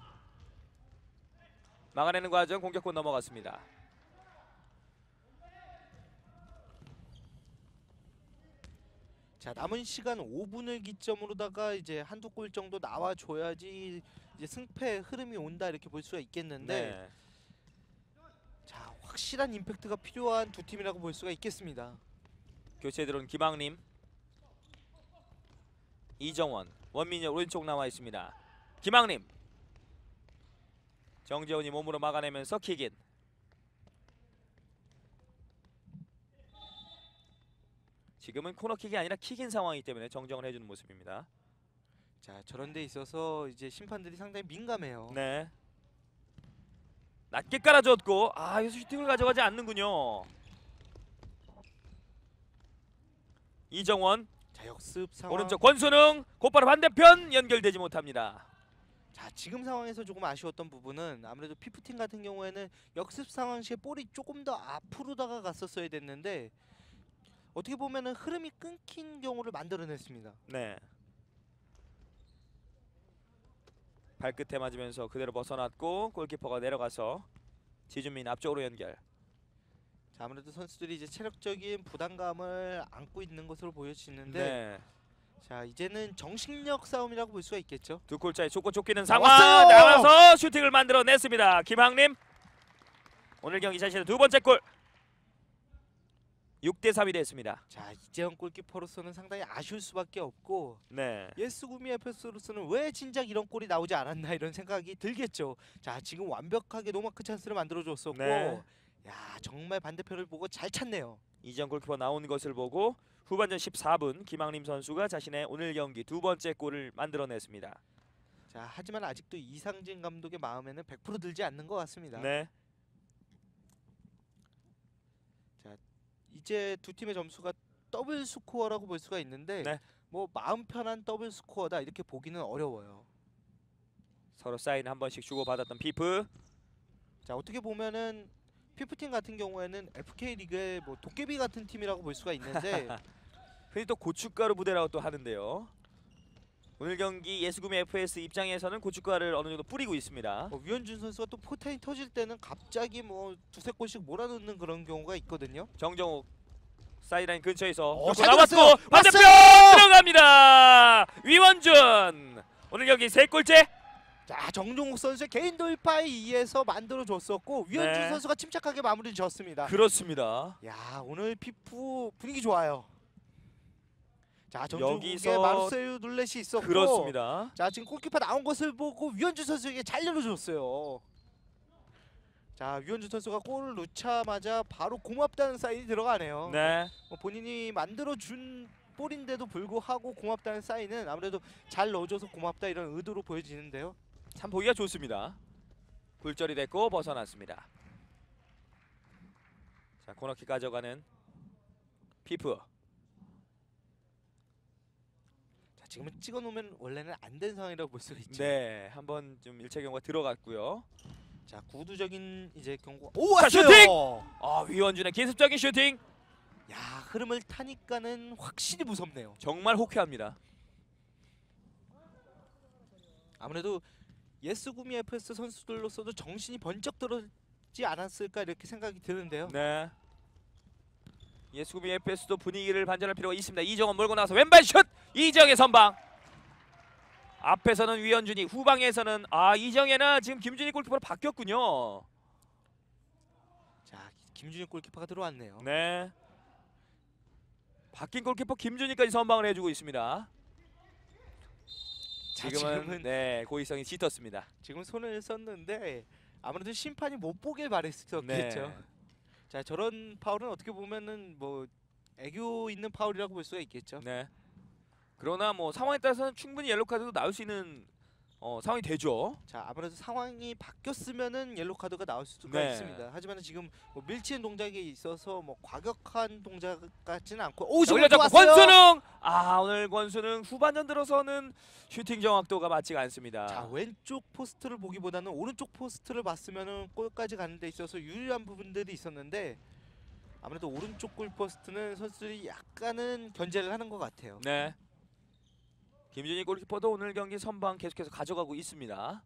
막아내는 과정 공격권 넘어갔습니다. 자, 남은 시간 5분을 기점으로다가 이제 한두 골 정도 나와줘야지 이제 승패의 흐름이 온다 이렇게 볼 수가 있겠는데 네. 자, 확실한 임팩트가 필요한 두 팀이라고 볼 수가 있겠습니다. 교체에 들어온 김학림, 이정원, 원민열 오른쪽 나와 있습니다. 김학림, 정재훈이 몸으로 막아내면서 킥인. 지금은 코너킥이 아니라 킥인 상황이기 때문에 정정을 해주는 모습입니다. 자, 저런 데 있어서 이제 심판들이 상당히 민감해요. 네. 낮게 깔아줬고 여기서 슈팅을 가져가지 않는군요. 이정원, 자, 역습 상황. 오른쪽 권순웅 곧바로 반대편 연결되지 못합니다. 자, 지금 상황에서 조금 아쉬웠던 부분은 아무래도 피프팀 같은 경우에는 역습 상황 시에 볼이 조금 더 앞으로다가 갔었어야 됐는데 어떻게 보면은 흐름이 끊긴 경우를 만들어냈습니다. 네. 발끝에 맞으면서 그대로 벗어났고 골키퍼가 내려가서 지준민 앞쪽으로 연결. 자, 아무래도 선수들이 이제 체력적인 부담감을 안고 있는 것으로 보여지는데 네. 자, 이제는 정신력 싸움이라고 볼 수가 있겠죠. 두 골차에 쫓고 쫓기는 상황. 왔어요! 나와서 슈팅을 만들어냈습니다. 김학림. 오늘 경기 자신의 두 번째 골. 6대3이 됐습니다. 자, 이재영 골키퍼로서는 상당히 아쉬울 수밖에 없고 네. 예스구미 FS로서는 왜 진작 이런 골이 나오지 않았나 이런 생각이 들겠죠. 자, 지금 완벽하게 노마크 찬스를 만들어줬었고 네. 야, 정말 반대편을 보고 잘 찼네요. 이정 골키퍼 나오는 것을 보고 후반전 14분 김학림 선수가 자신의 오늘 경기 두 번째 골을 만들어냈습니다. 자, 하지만 아직도 이상진 감독의 마음에는 100% 들지 않는 것 같습니다. 네. 이제 두 팀의 점수가 더블 스코어라고 볼 수가 있는데 네. 뭐 마음 편한 더블 스코어다 이렇게 보기는 어려워요. 서로 사인 한 번씩 주고받았던 피프. 자, 어떻게 보면은 피프팀 같은 경우에는 FK 리그의 뭐 도깨비 같은 팀이라고 볼 수가 있는데 흔히 또 고춧가루 부대라고 또 하는데요. 오늘 경기 예스구미 FS 입장에서는 고춧가루를 어느 정도 뿌리고 있습니다. 유현준 선수가 또 포텐이 터질 때는 갑자기 뭐 두세 골씩 몰아넣는 그런 경우가 있거든요. 정정욱 사이드라인 근처에서 잘 나왔고 들었어요. 반대편 왔어요! 들어갑니다. 위원준 오늘 경기 3골째. 자, 정종욱 선수의 개인 돌파에 의해서 만들어줬었고 유현준 네. 선수가 침착하게 마무리 지었습니다. 그렇습니다. 야, 오늘 피프 분위기 좋아요. 자, 정종욱의 여기서 마르세유 눌렛이 있었고 그렇습니다. 자, 지금 골키퍼 나온 것을 보고 유현준 선수에게 잘 열어줬어요. 자, 유현준 선수가 골을 넣자마자 바로 고맙다는 사인이 들어가네요. 네. 본인이 만들어준 볼인데도 불구하고 고맙다는 사인은 아무래도 잘 넣어줘서 고맙다 이런 의도로 보여지는데요. 참 보기가 좋습니다. 굴절이 됐고 벗어났습니다. 자, 코너킥 가져가는 피프. 지금은 찍어놓으면 원래는 안 된 상황이라고 볼 수가 있죠. 네, 한번 좀 일체 경고가 들어갔고요. 자, 구두적인 이제 경고. 오, 자, 왔어요! 슈팅! 위원준의 기습적인 슈팅. 야, 흐름을 타니까는 확실히 무섭네요. 정말 호쾌합니다. 아무래도 예스구미 FS 선수들로서도 정신이 번쩍 들었지 않았을까 이렇게 생각이 드는데요. 네. 예수구미 FS도 분위기를 반전할 필요가 있습니다. 이정원 몰고 나서 왼발 슛! 이정의 선방. 앞에서는 위원준이, 후방에서는 이정혜나 지금 김준희 골키퍼로 바뀌었군요. 자, 김준희 골키퍼가 들어왔네요. 네. 바뀐 골키퍼 김준희까지 선방을 해주고 있습니다. 자, 지금은 네, 고의성이 짙었습니다. 지금 손을 썼는데 아무래도 심판이 못 보길 바랬었겠죠. 네. 자, 저런 파울은 어떻게 보면은 뭐 애교 있는 파울이라고 볼 수가 있겠죠. 네. 그러나 뭐 상황에 따라서는 충분히 옐로 카드도 나올 수 있는 상황이 되죠. 자, 아무래도 상황이 바뀌었으면은 옐로 카드가 나올 수가 네. 있습니다. 하지만 지금 뭐 밀치는 동작에 있어서 뭐 과격한 동작 같지는 않고. 오, 자, 지금 올려잡고 왔어요. 권순웅! 오늘 권순웅 후반전 들어서는 슈팅 정확도가 맞지가 않습니다. 자, 왼쪽 포스트를 보기보다는 오른쪽 포스트를 봤으면은 골까지 가는 데 있어서 유리한 부분들이 있었는데 아무래도 오른쪽 골 포스트는 선수들이 약간은 견제를 하는 것 같아요. 네. 김준희 골키퍼도 오늘 경기 선방 계속해서 가져가고 있습니다.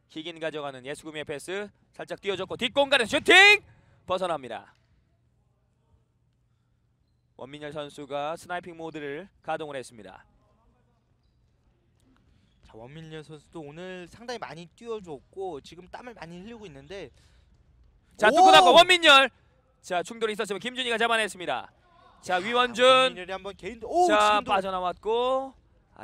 킥인 가져가는 예수구미의 패스, 살짝 띄워줬고 뒷공간에 슈팅! 벗어납니다. 원민열 선수가 스나이핑 모드를 가동을 했습니다. 자, 원민열 선수도 오늘 상당히 많이 뛰어줬고 지금 땀을 많이 흘리고 있는데. 자, 뚫고 나고 원민열. 자, 충돌이 있었으면 김준희가 잡아냈습니다. 자, 위원준. 원민열이 한번 개인도. 오, 자, 지금도. 빠져나왔고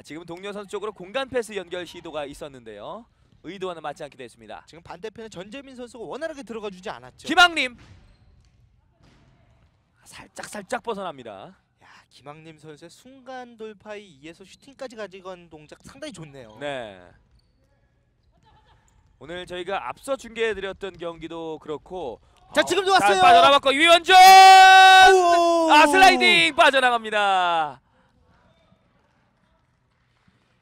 지금 동료 선수 쪽으로 공간 패스 연결 시도가 있었는데요. 의도와는 맞지 않게 됐습니다. 지금 반대편에 전재민 선수가 원활하게 들어가주지 않았죠. 김학림. 살짝 벗어납니다. 야, 김학림 선수의 순간 돌파에 의해서 슈팅까지 가져간 동작 상당히 좋네요. 네. 오늘 저희가 앞서 중계해드렸던 경기도 그렇고. 자, 지금도 왔어요. 잘 빠져나왔고 위원준. 슬라이딩 빠져나갑니다.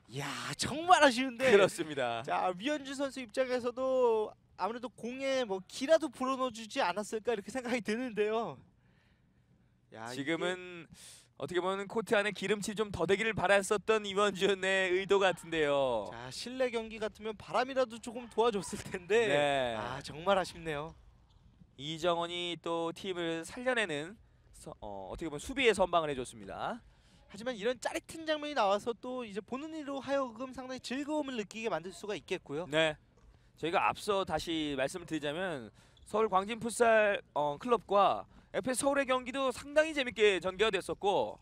이야, 정말 아쉬운데. 그렇습니다. 자, 위원준 선수 입장에서도 아무래도 공에 뭐 기라도 불어넣어주지 않았을까 이렇게 생각이 드는데요. 야, 지금은 어떻게 보면 코트 안에 기름칠 좀 더 되기를 바랐었던 이원준의 의도 같은데요. 자, 실내 경기 같으면 바람이라도 조금 도와줬을 텐데. 네. 정말 아쉽네요. 이정원이 또 팀을 살려내는 어떻게 보면 수비에 선방을 해줬습니다. 하지만 이런 짜릿한 장면이 나와서 또 이제 보는 이로 하여금 상당히 즐거움을 느끼게 만들 수가 있겠고요. 네, 저희가 앞서 다시 말씀을 드리자면 서울 광진 풋살 클럽과 FS 서울의 경기도 상당히 재밌게 전개가 됐었고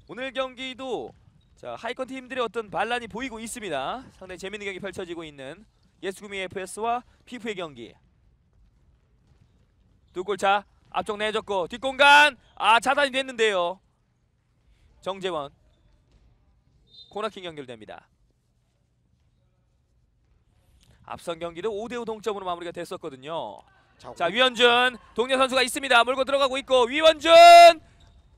오늘 경기도 자, 하이컨 팀들의 어떤 반란이 보이고 있습니다. 상당히 재밌는 경기 펼쳐지고 있는 예수구미 FS와 피프의 경기. 두 골차 앞쪽 내줬고 뒷공간 차단이 됐는데요. 정재원 코너킥 연결됩니다. 앞선 경기도 5대5 동점으로 마무리가 됐었거든요. 자, 위원준 동료 선수가 있습니다. 몰고 들어가고 있고 위원준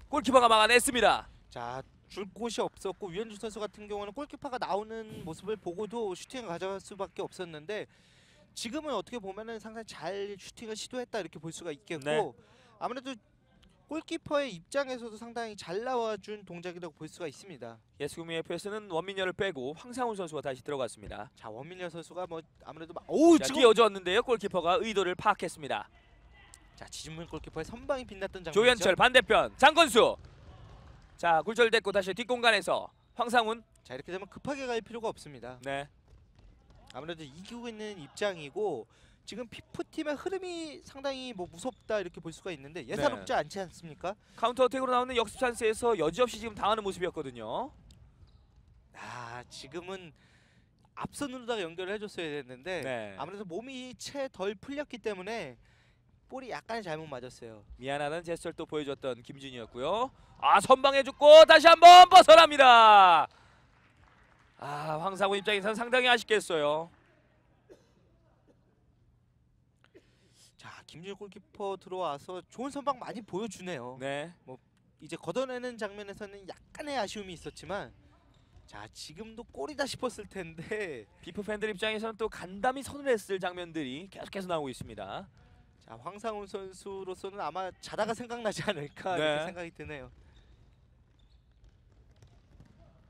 골키퍼가 막아냈습니다. 자, 줄 곳이 없었고 위원준 선수 같은 경우는 골키퍼가 나오는 모습을 보고도 슈팅을 가져갈 수밖에 없었는데 지금은 어떻게 보면은 상당히 잘 슈팅을 시도했다 이렇게 볼 수가 있겠고 네. 아무래도 골키퍼의 입장에서도 상당히 잘 나와준 동작이라고 볼 수가 있습니다. 예수구미 FS는 원민열을 빼고 황상훈 선수가 다시 들어갔습니다. 자, 원민열 선수가 뭐 아무래도 자, 띄워줬는데요. 골키퍼가 의도를 파악했습니다. 자, 지준문 골키퍼의 선방이 빛났던 장면이죠. 조현철 반대편 장건수. 자, 굴절됐고 다시 뒷공간에서 황상훈. 자, 이렇게 되면 급하게 갈 필요가 없습니다. 네. 아무래도 이기고 있는 입장이고 지금 피프팀의 흐름이 상당히 뭐 무섭다 이렇게 볼 수가 있는데 예사롭지 않지 않습니까? 카운터 어택으로 나오는 역습 찬스에서 여지없이 지금 당하는 모습이었거든요. 지금은 앞선으로다가 연결을 해줬어야 됐는데 네. 아무래도 몸이 채 덜 풀렸기 때문에 볼이 약간 잘못 맞았어요. 미안하다는 제스처를 또 보여줬던 김준이었고요. 선방해줬고 다시 한번 벗어납니다. 황상훈 입장에서는 상당히 아쉽겠어요. 자, 김준일 골키퍼 들어와서 좋은 선방 많이 보여주네요. 네. 이제 걷어내는 장면에서는 약간의 아쉬움이 있었지만 자 지금도 골이다 싶었을 텐데 비프 팬들 입장에서는 또 간담이 서늘했을 장면들이 계속해서 나오고 있습니다. 자 황상훈 선수로서는 아마 자다가 생각나지 않을까 네. 이렇게 생각이 드네요.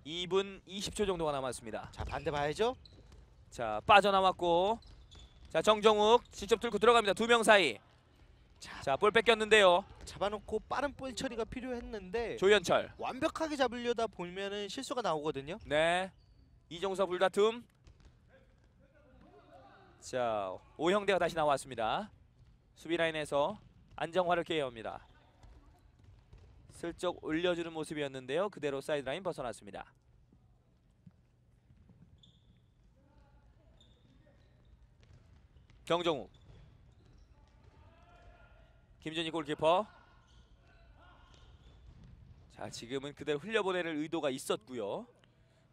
2분 20초 정도가 남았습니다. 자 반대 봐야죠. 자 빠져나왔고 자 정정욱 직접 뚫고 들어갑니다. 두 명 사이. 자 볼 뺏겼는데요. 잡아놓고 빠른 볼 처리가 필요했는데 조현철. 완벽하게 잡으려다 보면은 실수가 나오거든요. 네. 이종서 불다툼. 자 오형대가 다시 나왔습니다. 수비 라인에서 안정화를 기회합니다. 슬쩍 올려주는 모습이었는데요. 그대로 사이드 라인 벗어났습니다. 경정욱. 김준희 골키퍼. 자 지금은 그대로 흘려보내는 의도가 있었고요.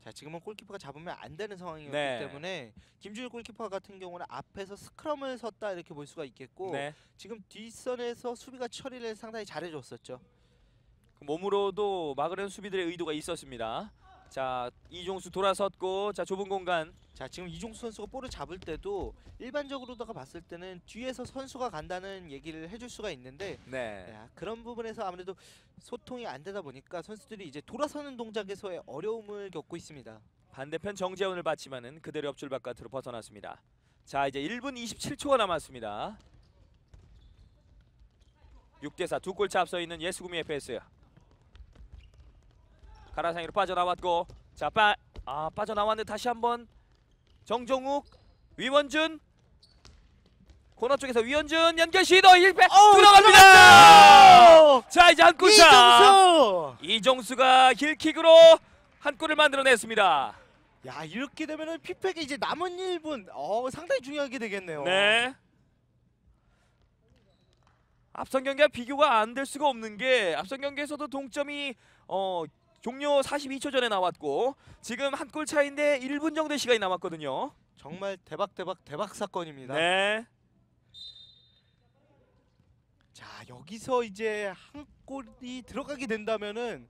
자 지금은 골키퍼가 잡으면 안 되는 상황이었기 네. 때문에 김준일 골키퍼 같은 경우는 앞에서 스크럼을 섰다 이렇게 볼 수가 있겠고 네. 지금 뒷선에서 수비가 처리를 상당히 잘해줬었죠. 그 몸으로도 막으려는 수비들의 의도가 있었습니다. 자 이종수 돌아섰고 자 좁은 공간. 자 지금 이종수 선수가 볼을 잡을 때도 일반적으로다가 봤을 때는 뒤에서 선수가 간다는 얘기를 해줄 수가 있는데 네. 야, 그런 부분에서 아무래도 소통이 안 되다 보니까 선수들이 이제 돌아서는 동작에서의 어려움을 겪고 있습니다. 반대편 정재훈을 받지만은 그대로 옆줄 바깥으로 벗어났습니다. 자 이제 1분 27초가 남았습니다. 6대4 두 골차 앞서 있는 예수구미 FS. 가라상으로 빠져나왔고 자 빠져나왔는데 다시 한번 정종욱 위원준 코너 쪽에서 위원준 연결 시도 1패 들어갑니다. 자 이제 한 골차. 이종수가 힐킥으로 한 골을 만들어냈습니다. 야 이렇게 되면은 피팩이 이제 남은 1분 상당히 중요하게 되겠네요. 네. 앞선 경기와 비교가 안 될 수가 없는 게 앞선 경기에서도 동점이 종료 42초 전에 나왔고 지금 한 골 차인데 1분 정도의 시간이 남았거든요. 정말 대박 사건입니다. 네. 자 여기서 이제 한 골이 들어가게 된다면은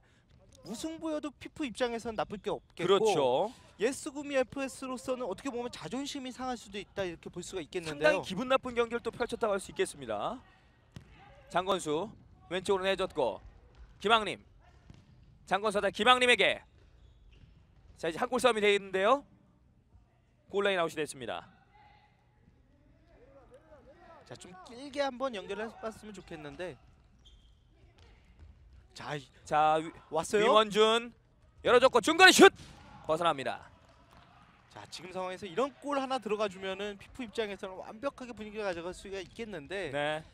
무승부여도 피프 입장에서는 나쁠 게 없겠고 그렇죠. 예스구미 FS로서는 어떻게 보면 자존심이 상할 수도 있다 이렇게 볼 수가 있겠는데요. 상당히 기분 나쁜 경기를 또 펼쳤다고 할 수 있겠습니다. 장건수 왼쪽으로 내줬고 김학림. 장건수다 김학림에게. 자 이제 한 골 싸움이 되겠는데요. 골라인 아웃이 됐습니다. 자 좀 길게 한번 연결해봤으면 좋겠는데 자 왔어요. 위원준 열어줬고 중거리 슛 벗어납니다. 자 지금 상황에서 이런 골 하나 들어가주면은 피프 입장에서는 완벽하게 분위기를 가져갈 수가 있겠는데 네.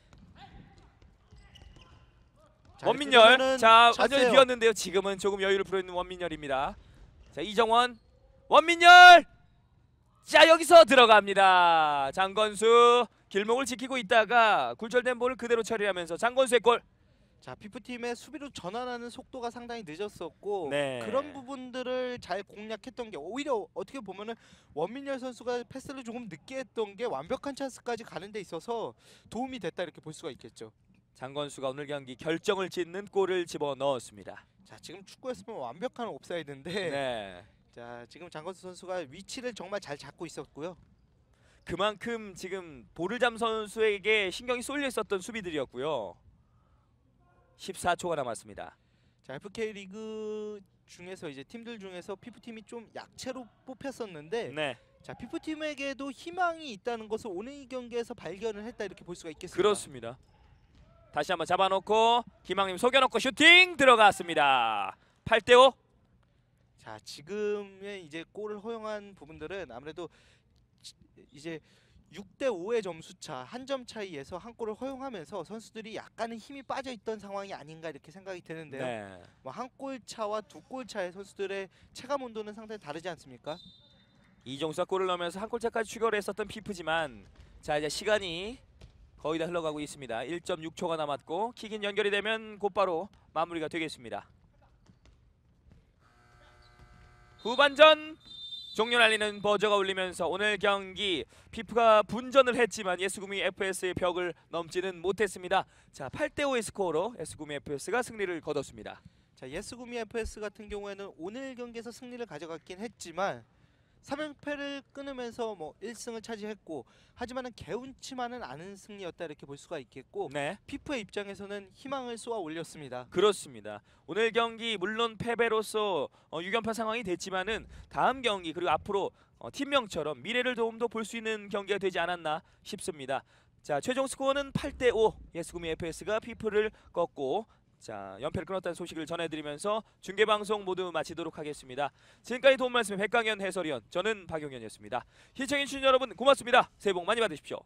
자, 원민열. 이렇게 자 찼어요. 완전히 비었는데요. 지금은 조금 여유를 부려있는 원민열입니다. 자 이정원 원민열. 자 여기서 들어갑니다. 장건수 길목을 지키고 있다가 굴절된 볼을 그대로 처리하면서 장건수의 골. 자 피프팀의 수비로 전환하는 속도가 상당히 늦었었고 네. 그런 부분들을 잘 공략했던 게 오히려 어떻게 보면은 원민열 선수가 패스를 조금 늦게 했던 게 완벽한 찬스까지 가는 데 있어서 도움이 됐다 이렇게 볼 수가 있겠죠. 장건수가 오늘 경기 결정을 짓는 골을 집어넣었습니다. 자 지금 축구였으면 완벽한 옵사이드인데 네. 자 지금 장건수 선수가 위치를 정말 잘 잡고 있었고요. 그만큼 지금 보르잠 선수에게 신경이 쏠려 있었던 수비들이었고요. 14초가 남았습니다. 자 FK 리그 중에서 이제 팀들 중에서 피프팀이 좀 약체로 뽑혔었는데 네. 자 피프팀에게도 희망이 있다는 것을 오늘 이 경기에서 발견을 했다 이렇게 볼 수가 있겠습니다. 그렇습니다. 다시 한번 잡아놓고 김학림 속여놓고 슈팅 들어갔습니다. 8대5. 자 지금의 이제 골을 허용한 부분들은 아무래도 이제 6대5의 점수차 한 점 차이에서 한 골을 허용하면서 선수들이 약간의 힘이 빠져있던 상황이 아닌가 이렇게 생각이 드는데요. 네. 뭐 한 골 차와 두 골 차의 선수들의 체감 온도는 상당히 다르지 않습니까? 이종수가 골을 넣으면서 한 골차까지 추가를 했었던 피프지만 자 이제 시간이 거의 다 흘러가고 있습니다. 1.6초가 남았고 킥인 연결이 되면 곧바로 마무리가 되겠습니다. 후반전 종료 날리는 버저가 울리면서 오늘 경기 피프가 분전을 했지만 예스구미 FS의 벽을 넘지는 못했습니다. 자, 8대5의 스코어로 예스구미 FS가 승리를 거뒀습니다. 자, 예스구미 FS 같은 경우에는 오늘 경기에서 승리를 가져갔긴 했지만 3연패를 끊으면서 뭐 1승을 차지했고 하지만은 개운치만은 않은 승리였다 이렇게 볼 수가 있겠고 네, 피프의 입장에서는 희망을 쏘아 올렸습니다. 그렇습니다. 오늘 경기 물론 패배로서 6연패 상황이 됐지만은 다음 경기 그리고 앞으로 팀명처럼 미래를 좀 더 볼 수 있는 경기가 되지 않았나 싶습니다. 자, 최종 스코어는 8대5 예스구미 FS가 피프를 꺾고 자, 연패를 끊었다는 소식을 전해드리면서 중계방송 모두 마치도록 하겠습니다. 지금까지 도움 말씀의 백강현 해설위원, 저는 박용현이었습니다. 시청해주신 여러분 고맙습니다. 새해 복 많이 받으십시오.